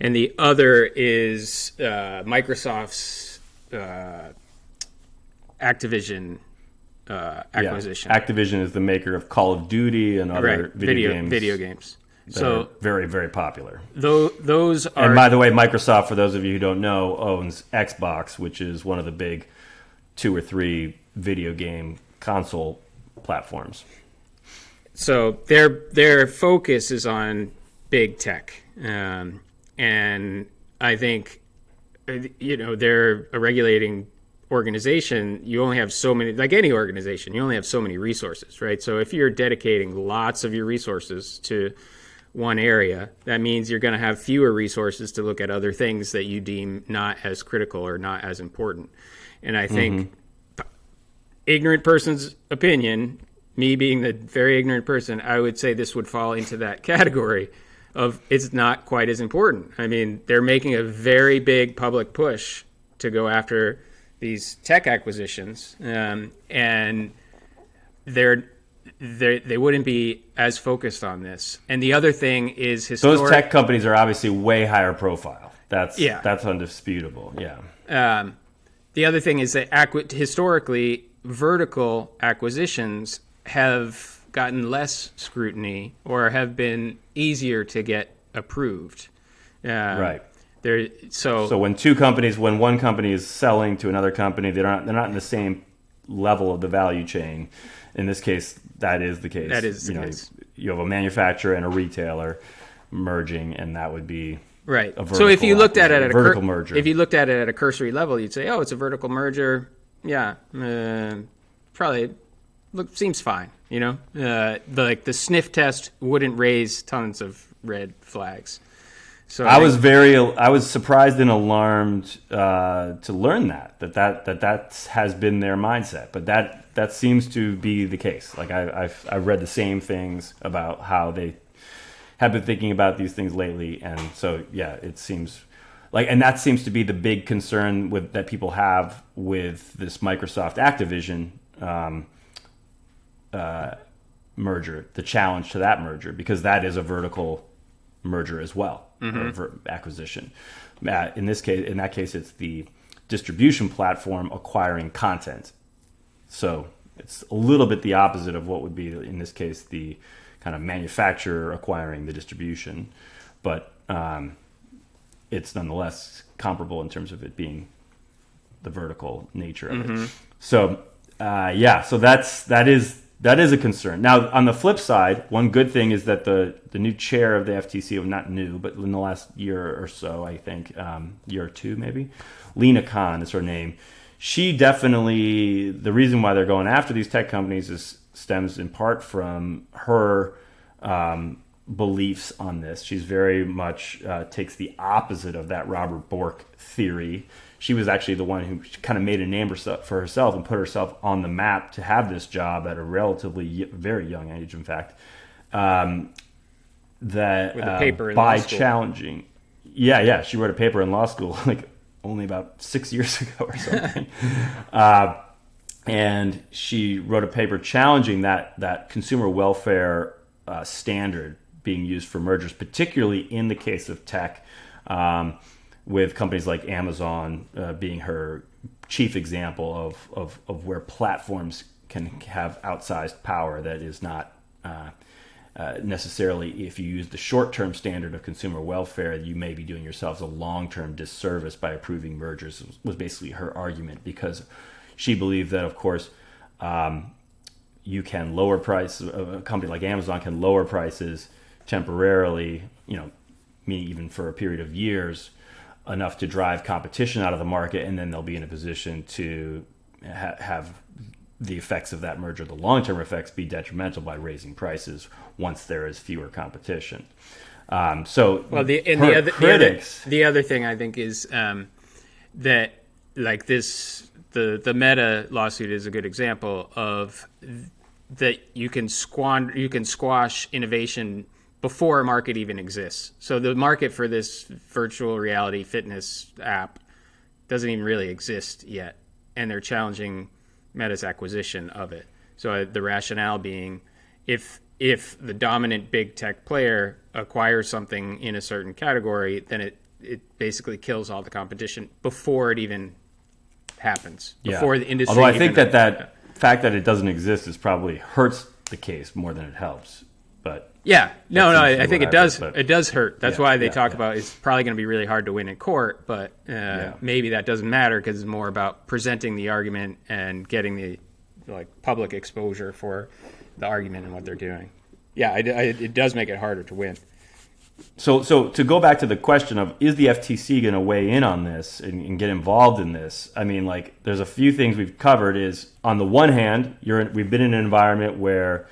And the other is Microsoft's Activision acquisition. Yeah. Activision is the maker of Call of Duty and other video games. So very, very popular. Those are. And by the way, Microsoft, for those of you who don't know, owns Xbox, which is one of the big 2 or 3 video game console platforms. So their focus is on big tech. And I think, they're regulating organization, you only have so many, like any organization, you only have so many resources, right? So if you're dedicating lots of your resources to one area, that means you're going to have fewer resources to look at other things that you deem not as critical or not as important. And I think ignorant person's opinion, me being the very ignorant person, I would say this would fall into that category of it's not quite as important. I mean, they're making a very big public push to go after these tech acquisitions, and they wouldn't be as focused on this. And the other thing is those tech companies are obviously way higher profile. That's undisputable. Yeah. The other thing is that historically, vertical acquisitions have gotten less scrutiny or have been easier to get approved. Right. So when one company is selling to another company, they're not in the same level of the value chain. In this case, that is the case. That is the case. You have a manufacturer and a retailer merging, and that would be right. A so if you looked at it at vertical merger, if you looked at it at a cursory level, you'd say, "Oh, it's a vertical merger." Yeah, probably seems fine. You know, the sniff test wouldn't raise tons of red flags. So I was surprised and alarmed to learn that has been their mindset, but that seems to be the case. Like I've read the same things about how they have been thinking about these things lately, and so yeah, it seems like, and that seems to be the big concern that people have with this Microsoft Activision merger, the challenge to that merger, because that is a vertical merger as well, or acquisition. In that case, it's the distribution platform acquiring content. So it's a little bit the opposite of what would be, in this case, the kind of manufacturer acquiring the distribution. But it's nonetheless comparable in terms of it being the vertical nature of it. So so that is a concern. Now, on the flip side, one good thing is that the new chair of the FTC, well, not new, but in the last year or so, I think, year or two maybe, Lena Khan is her name. She definitely, the reason why they're going after these tech companies stems in part from her beliefs on this. She's very much takes the opposite of that Robert Bork theory. She was actually the one who kind of made a name for herself and put herself on the map to have this job at a relatively very young age, in fact. That with a paper in by law school. Challenging, yeah, she wrote a paper in law school like only about 6 years ago or something, and she wrote a paper challenging that consumer welfare standard being used for mergers, particularly in the case of tech. With companies like Amazon being her chief example of where platforms can have outsized power that is not necessarily, if you use the short-term standard of consumer welfare, you may be doing yourselves a long-term disservice by approving mergers, was basically her argument, because she believed that, of course, you can lower prices. A company like Amazon can lower prices temporarily, meaning even for a period of years, enough to drive competition out of the market, and then they'll be in a position to have the effects of that merger, the long-term effects, be detrimental by raising prices once there is fewer competition. The other thing I think is that, like this, the Meta lawsuit is a good example of that you can squash innovation before a market even exists. So the market for this virtual reality fitness app doesn't even really exist yet, and they're challenging Meta's acquisition of it. So the rationale being, if the dominant big tech player acquires something in a certain category, then it basically kills all the competition before it even happens, before the industry. Although I think that fact that it doesn't exist is probably hurts the case more than it helps. But I think it does. It does hurt. That's why they talk about it's probably going to be really hard to win in court. But maybe that doesn't matter because it's more about presenting the argument and getting the public exposure for the argument and what they're doing. Yeah, it does make it harder to win. So to go back to the question of, is the FTC going to weigh in on this and get involved in this? I mean, like, there's a few things we've covered. Is, on the one hand, we've been in an environment where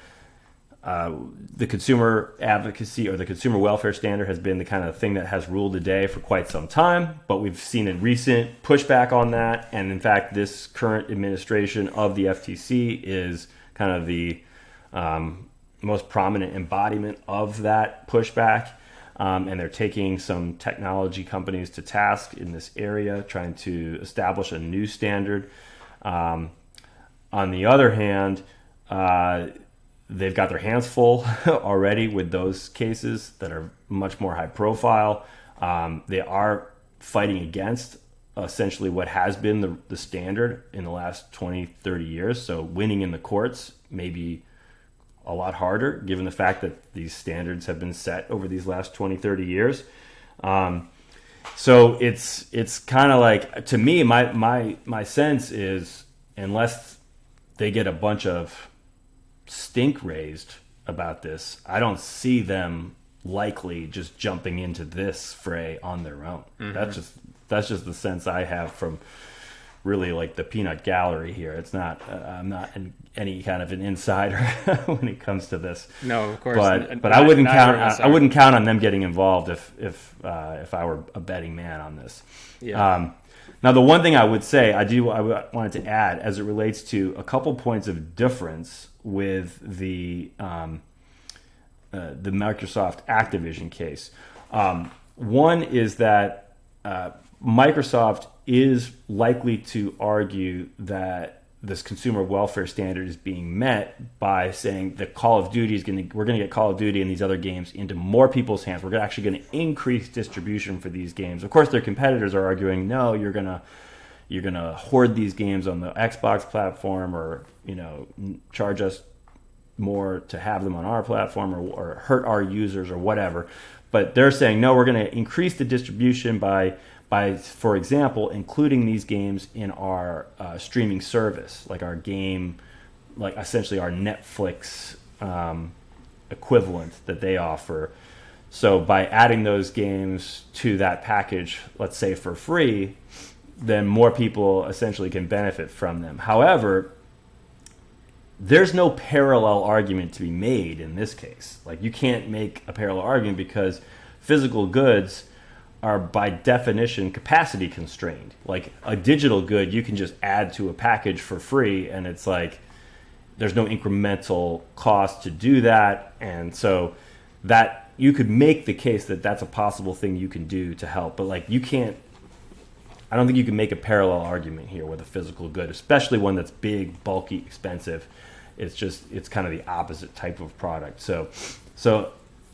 the consumer advocacy or the consumer welfare standard has been the kind of thing that has ruled the day for quite some time, but we've seen a recent pushback on that. And in fact, this current administration of the FTC is kind of the most prominent embodiment of that pushback. And they're taking some technology companies to task in this area, trying to establish a new standard. On the other hand, they've got their hands full already with those cases that are much more high profile. They are fighting against essentially what has been the standard in the last 20, 30 years. So winning in the courts may be a lot harder given the fact that these standards have been set over these last 20, 30 years. So it's kind of like, to me, my sense is, unless they get a bunch of stink raised about this, I don't see them likely just jumping into this fray on their own. Mm-hmm. That's just the sense I have from really like the peanut gallery here. It's not I'm not any kind of an insider when it comes to this. No, of course. But I wouldn't count on them getting involved if I were a betting man on this. Yeah. Now, the one thing I would say, I wanted to add as it relates to a couple points of difference with the Microsoft Activision case. One is that Microsoft is likely to argue that this consumer welfare standard is being met by saying that Call of Duty we're going to get Call of Duty and these other games into more people's hands. We're actually going to increase distribution for these games. Of course, their competitors are arguing, no, you're going to hoard these games on the Xbox platform, or charge us more to have them on our platform, or hurt our users or whatever. But they're saying, no, we're going to increase the distribution by, for example, including these games in our streaming service, like our game, like essentially our Netflix equivalent that they offer. So by adding those games to that package, let's say for free, then more people essentially can benefit from them. However, there's no parallel argument to be made in this case. Like, you can't make a parallel argument because physical goods are by definition capacity constrained. Like a digital good, you can just add to a package for free, and it's like there's no incremental cost to do that. And so that you could make the case that that's a possible thing you can do to help, but like you can't, I don't think you can make a parallel argument here with a physical good, especially one that's big, bulky, expensive. It's kind of the opposite type of product. So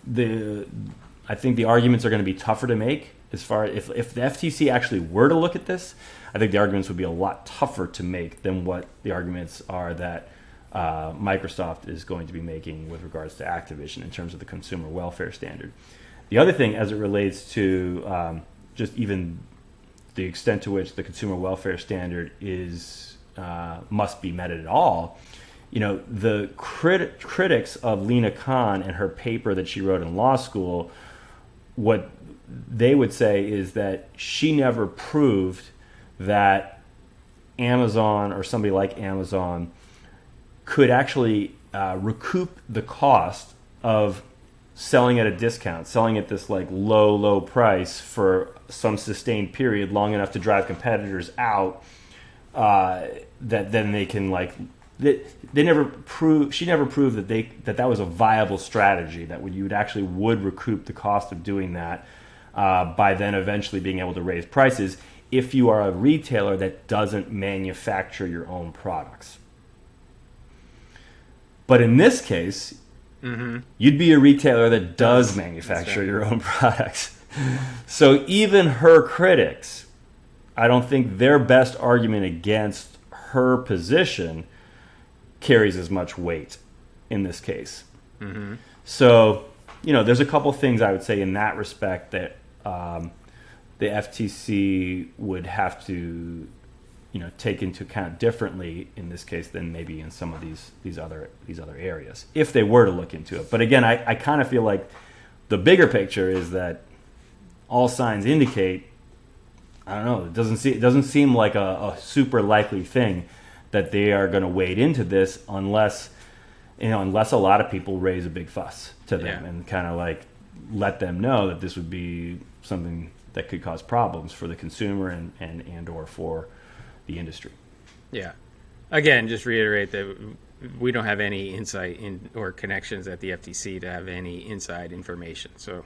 I think the arguments are going to be tougher to make. As far if the FTC actually were to look at this, I think the arguments would be a lot tougher to make than what the arguments are that Microsoft is going to be making with regards to Activision in terms of the consumer welfare standard. The other thing, as it relates to just even the extent to which the consumer welfare standard must be met at all, the critics of Lena Khan and her paper that she wrote in law school, what they would say is that she never proved that Amazon or somebody like Amazon could actually recoup the cost of selling at a discount, selling at this like low price for some sustained period long enough to drive competitors out, that then they can she never proved that was a viable strategy, that you would recoup the cost of doing that by then eventually being able to raise prices if you are a retailer that doesn't manufacture your own products. But in this case, you'd be a retailer that does manufacture your own products. So even her critics, I don't think their best argument against her position carries as much weight in this case. Mm-hmm. So, there's a couple things I would say in that respect that the FTC would have to, take into account differently in this case than maybe in some of these other areas, if they were to look into it. But again, I kind of feel like the bigger picture is that all signs indicate, I don't know, it doesn't seem like a super likely thing that they are going to wade into this unless a lot of people raise a big fuss to them and kind of like let them know that this would be something that could cause problems for the consumer and or for the industry. Yeah. Again, just reiterate that we don't have any insight or connections at the FTC to have any inside information. So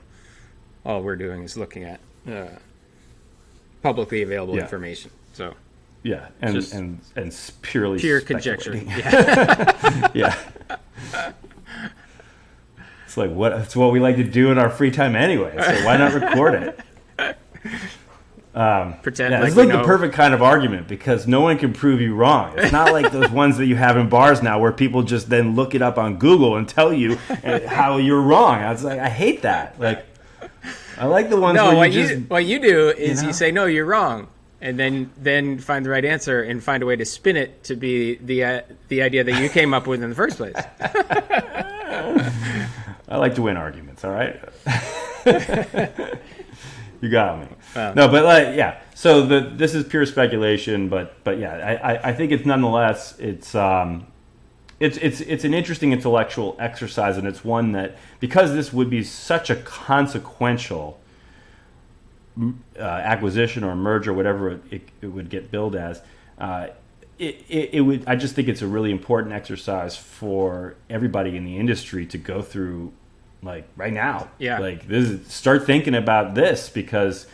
all we're doing is looking at publicly available information. So yeah, and pure conjecture. Yeah. Yeah. It's like it's what we like to do in our free time anyway. So why not record it? Pretend it's like the perfect kind of argument because no one can prove you wrong. It's not like those ones that you have in bars now where people just then look it up on Google and tell you how you're wrong. I was like, I hate that. Like, I like the ones where what you do is you say, no, you're wrong. And then find the right answer and find a way to spin it to be the idea that you came up with in the first place. I like to win arguments, all right? You got me. No, but so this is pure speculation, but yeah, I think it's nonetheless it's an interesting intellectual exercise, and it's one that, because this would be such a consequential acquisition or merger, whatever it would get billed as, it would. I just think it's a really important exercise for everybody in the industry to go through, like right now. Yeah. Like start thinking about this because,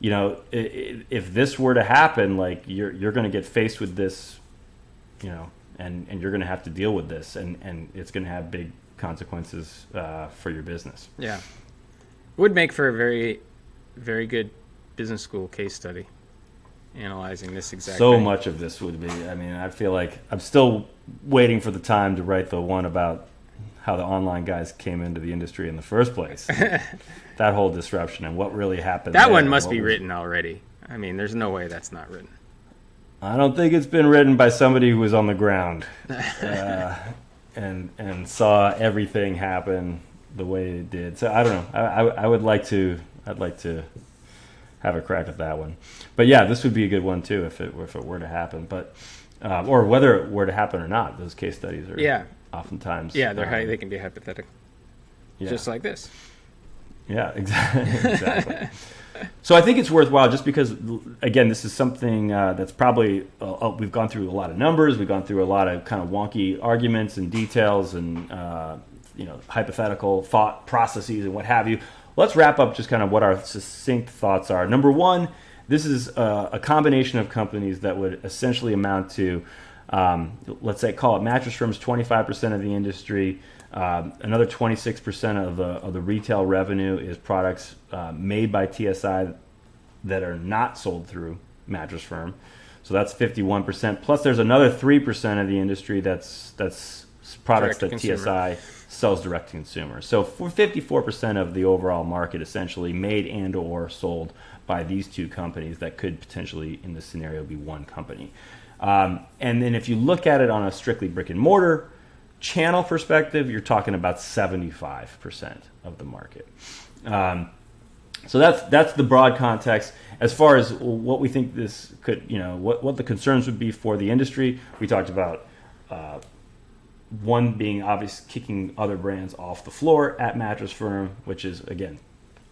if this were to happen, like you're going to get faced with this, and you're going to have to deal with this, and it's going to have big consequences for your business. Yeah. Would make for a very, very good business school case study, analyzing this exact thing. Much of this would be. I mean, I feel like I'm still waiting for the time to write the one about how the online guys came into the industry in the first place. That whole disruption and what really happened. That one must be written already. I mean, there's no way that's not written. I don't think it's been written by somebody who was on the ground and saw everything happen the way it did. So I don't know. I'd like to have a crack at that one. But yeah, this would be a good one too if it were to happen. But or whether it were to happen or not, those case studies are oftentimes they can be hypothetical, just like this. Yeah, exactly. So I think it's worthwhile just because, again, this is something that's probably we've gone through a lot of numbers, we've gone through a lot of kind of wonky arguments and details and hypothetical thought processes and what have you. Let's wrap up just kind of what our succinct thoughts are. Number one, this is a combination of companies that would essentially amount to, let's say, call it Mattress Firm's 25% of the industry. Another 26% of the retail revenue is products made by TSI that are not sold through Mattress Firm. So that's 51%. Plus, there's another 3% of the industry that's products that TSI sells direct to consumer. So for 54% of the overall market, essentially made and or sold by these two companies that could potentially, in this scenario, be one company. And then if you look at it on a strictly brick and mortar channel perspective, you're talking about 75% of the market. So that's the broad context. As far as what we think this could, what the concerns would be for the industry, we talked about one being obvious, kicking other brands off the floor at Mattress Firm, which is, again,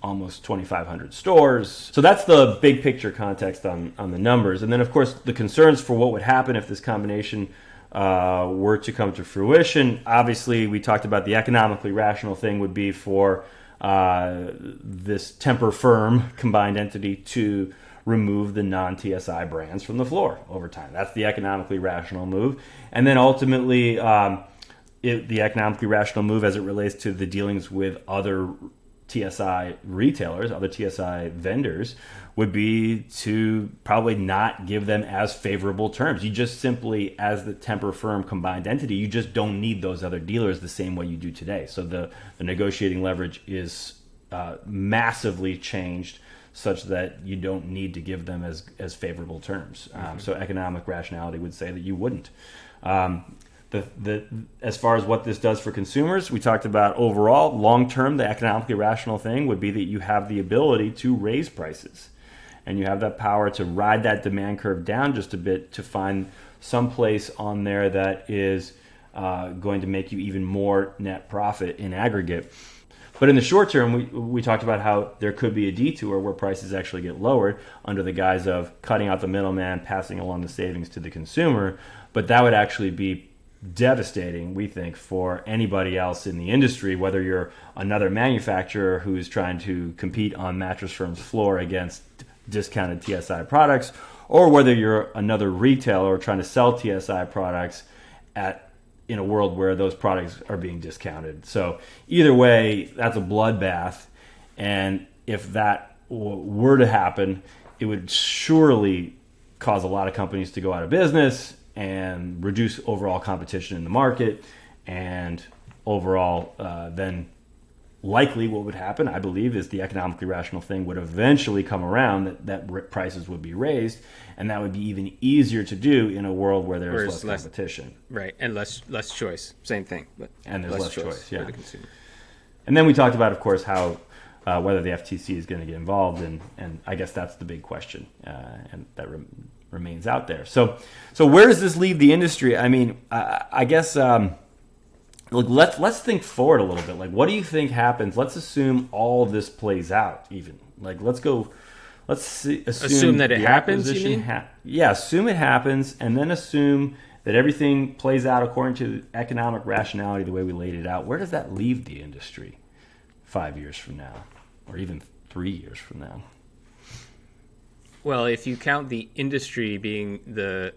almost 2,500 stores. So that's the big picture context on the numbers. And then, of course, the concerns for what would happen if this combination were to come to fruition. Obviously, we talked about the economically rational thing would be for this Tempur Firm combined entity to remove the non-TSI brands from the floor over time. That's the economically rational move. And then ultimately, the economically rational move as it relates to the dealings with other TSI retailers, other TSI vendors, would be to probably not give them as favorable terms. You just simply, as the Tempur Firm combined entity, you just don't need those other dealers the same way you do today. So the negotiating leverage is massively changed such that you don't need to give them as favorable terms. So economic rationality would say that you wouldn't. the as far as what this does for consumers, we talked about overall, long term, the economically rational thing would be that you have the ability to raise prices, and you have that power to ride that demand curve down just a bit to find some place on there that is going to make you even more net profit in aggregate. But in the short term, we talked about how there could be a detour where prices actually get lowered under the guise of cutting out the middleman, passing along the savings to the consumer. But that would actually be devastating, we think, for anybody else in the industry, whether you're another manufacturer who's trying to compete on Mattress Firm's floor against discounted TSI products, or whether you're another retailer trying to sell TSI products in a world where those products are being discounted. So either way, that's a bloodbath. And if that were to happen, it would surely cause a lot of companies to go out of business and reduce overall competition in the market. And overall, then likely what would happen, I believe, is the economically rational thing would eventually come around, that prices would be raised, and that would be even easier to do in a world where there's less competition. Right, and less choice. Same thing. And there's less choice, yeah. For the consumer. And then we talked about, of course, how whether the FTC is going to get involved, and I guess that's the big question, and that remains out there. So where does this leave the industry? I mean, I guess... Look, let's think forward a little bit. Like, what do you think happens? Let's assume all of this plays out. Even assume that it happens. You mean? Assume it happens, and then assume that everything plays out according to economic rationality, the way we laid it out. Where does that leave the industry 5 years from now, or even 3 years from now? Well, if you count the industry being the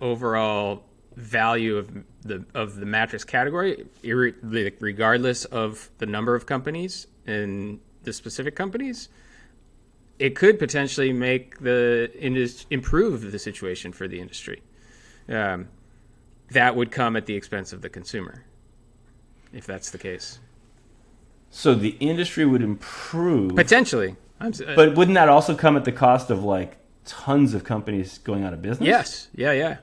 overall value of the mattress category, regardless of the number of companies and the specific companies, it could potentially make improve the situation for the industry. That would come at the expense of the consumer, if that's the case. So the industry would improve potentially, but wouldn't that also come at the cost of like tons of companies going out of business? Yes. Yeah.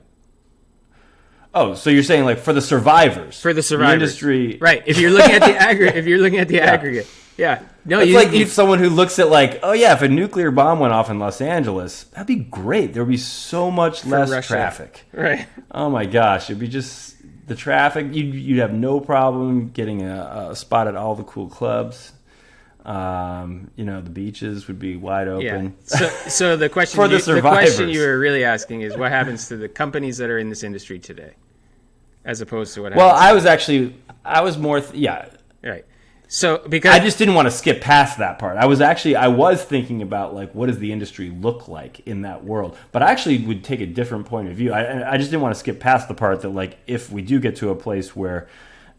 Oh, so you're saying like for the survivors? For the survivors. The industry. Right. If you're looking at the aggregate. Yeah. No, it's like if someone who looks at like, oh yeah, if a nuclear bomb went off in Los Angeles, that'd be great. There would be so much less traffic. Right. Oh my gosh, it'd be just the traffic. You'd have no problem getting a spot at all the cool clubs. The beaches would be wide open. Yeah. So the question for the survivors. The question you were really asking is what happens to the companies that are in this industry today, as opposed to what happens. Well, I was more. Right. So because I just didn't want to skip past that part. I was thinking about like what does the industry look like in that world, but I actually would take a different point of view. I just didn't want to skip past the part that like if we do get to a place where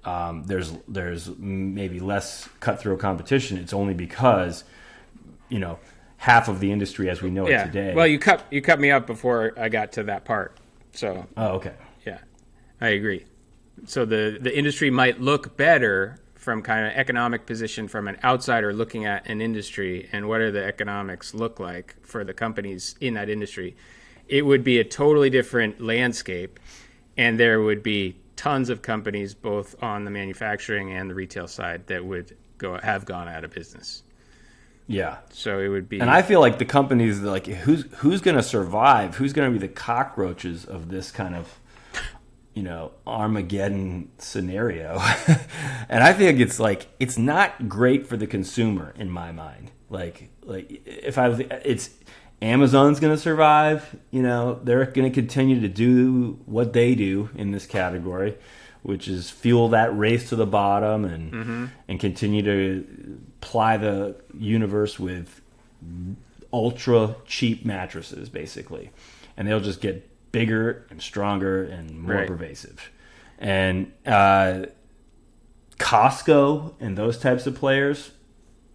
there's maybe less cutthroat competition, it's only because half of the industry as we know it today. Well, you cut me up before I got to that part. So okay. Yeah, I agree. So the industry might look better from kind of economic position from an outsider looking at an industry and what do the economics look like for the companies in that industry. It would be a totally different landscape, and there would be tons of companies both on the manufacturing and the retail side that would have gone out of business. Yeah. So it would be, and I feel like the companies like who's going to survive, who's going to be the cockroaches of this kind of Armageddon scenario. And I think it's not great for the consumer in my mind. It's Amazon's going to survive. They're going to continue to do what they do in this category, which is fuel that race to the bottom and continue to ply the universe with ultra cheap mattresses, basically. And they'll just get bigger and stronger and more pervasive. And Costco and those types of players,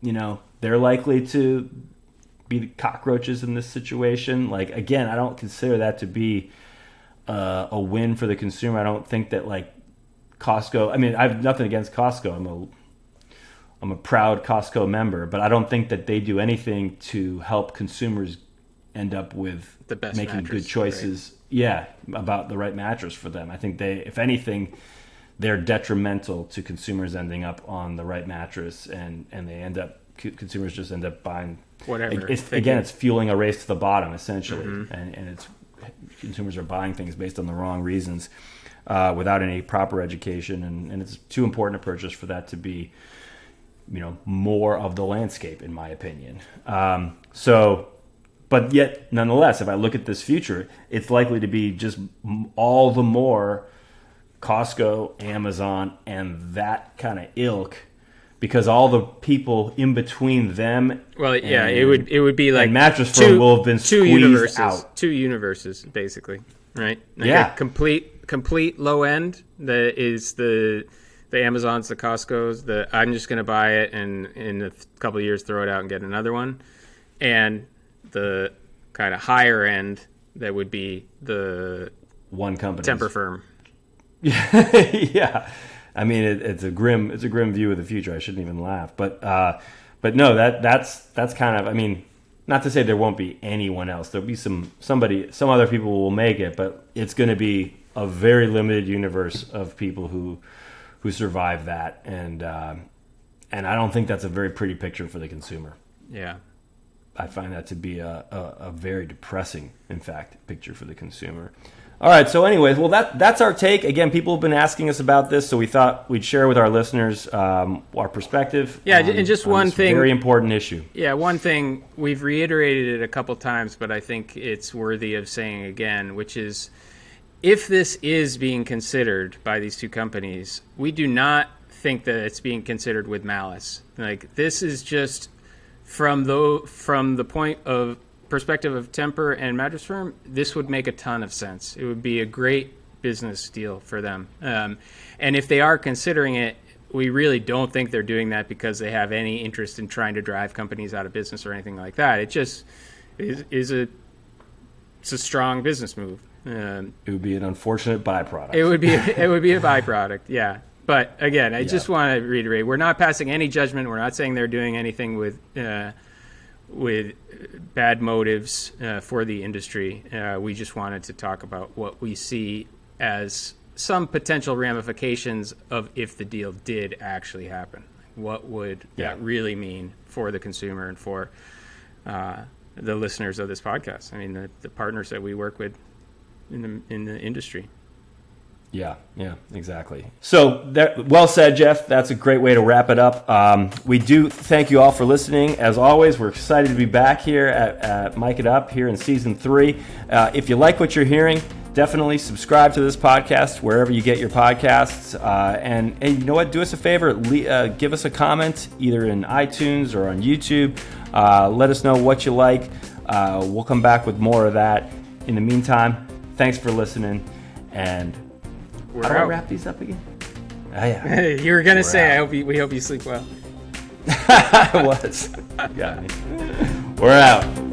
they're likely to be the cockroaches in this situation. Like, again, I don't consider that to be a win for the consumer. I don't think that Costco, I mean, I have nothing against Costco. I'm a proud Costco member, but I don't think that they do anything to help consumers end up with the best making mattress, good choices. Right? Yeah, about the right mattress for them. I think if anything, they're detrimental to consumers ending up on the right mattress, and consumers just end up buying whatever. It's fueling a race to the bottom essentially, and it's consumers are buying things based on the wrong reasons without any proper education, and it's too important a purchase for that to be, more of the landscape, in my opinion. But yet, nonetheless, if I look at this future, it's likely to be just all the more Costco, Amazon, and that kind of ilk, because all the people in between them. Well, it would be like Mattress Firm will have been squeezed out. Two universes, basically, right? Like a complete low end that is the Amazons, the Costcos. I'm just going to buy it and in a couple of years throw it out and get another one, and the kind of higher end that would be the one company, Tempur Firm. Yeah, I mean it's a grim view of the future. I shouldn't even laugh, but no, that's kind of, I mean, not to say there won't be anyone else. There'll be some other people will make it, but it's going to be a very limited universe of people who survive that, and I don't think that's a very pretty picture for the consumer. Yeah. I find that to be a very depressing, in fact, picture for the consumer. All right, so anyways, well, that's our take. Again, people have been asking us about this, so we thought we'd share with our listeners our perspective. Yeah, and just one thing. Very important issue. Yeah, one thing, we've reiterated it a couple times, but I think it's worthy of saying again, which is, if this is being considered by these two companies, we do not think that it's being considered with malice. Like, this is just from the point of perspective of Tempur and Mattress Firm, this would make a ton of sense. It would be a great business deal for them. And if they are considering it, we really don't think they're doing that because they have any interest in trying to drive companies out of business or anything like that. It just it's a strong business move. It would be an unfortunate byproduct. It would be a byproduct, yeah. But again, I just want to reiterate: we're not passing any judgment. We're not saying they're doing anything with bad motives for the industry. We just wanted to talk about what we see as some potential ramifications of if the deal did actually happen. What would that really mean for the consumer and for the listeners of this podcast? I mean, the partners that we work with in the industry. Yeah, exactly. So, well said, Jeff. That's a great way to wrap it up. We do thank you all for listening. As always, we're excited to be back here at Mic It Up here in Season 3. If you like what you're hearing, definitely subscribe to this podcast wherever you get your podcasts. And you know what? Do us a favor. Give us a comment either in iTunes or on YouTube. Let us know what you like. We'll come back with more of that. In the meantime, thanks for listening, and how do I wrap these up again? Oh, yeah. You were going to say, we hope you sleep well. I was. Got me. We're out.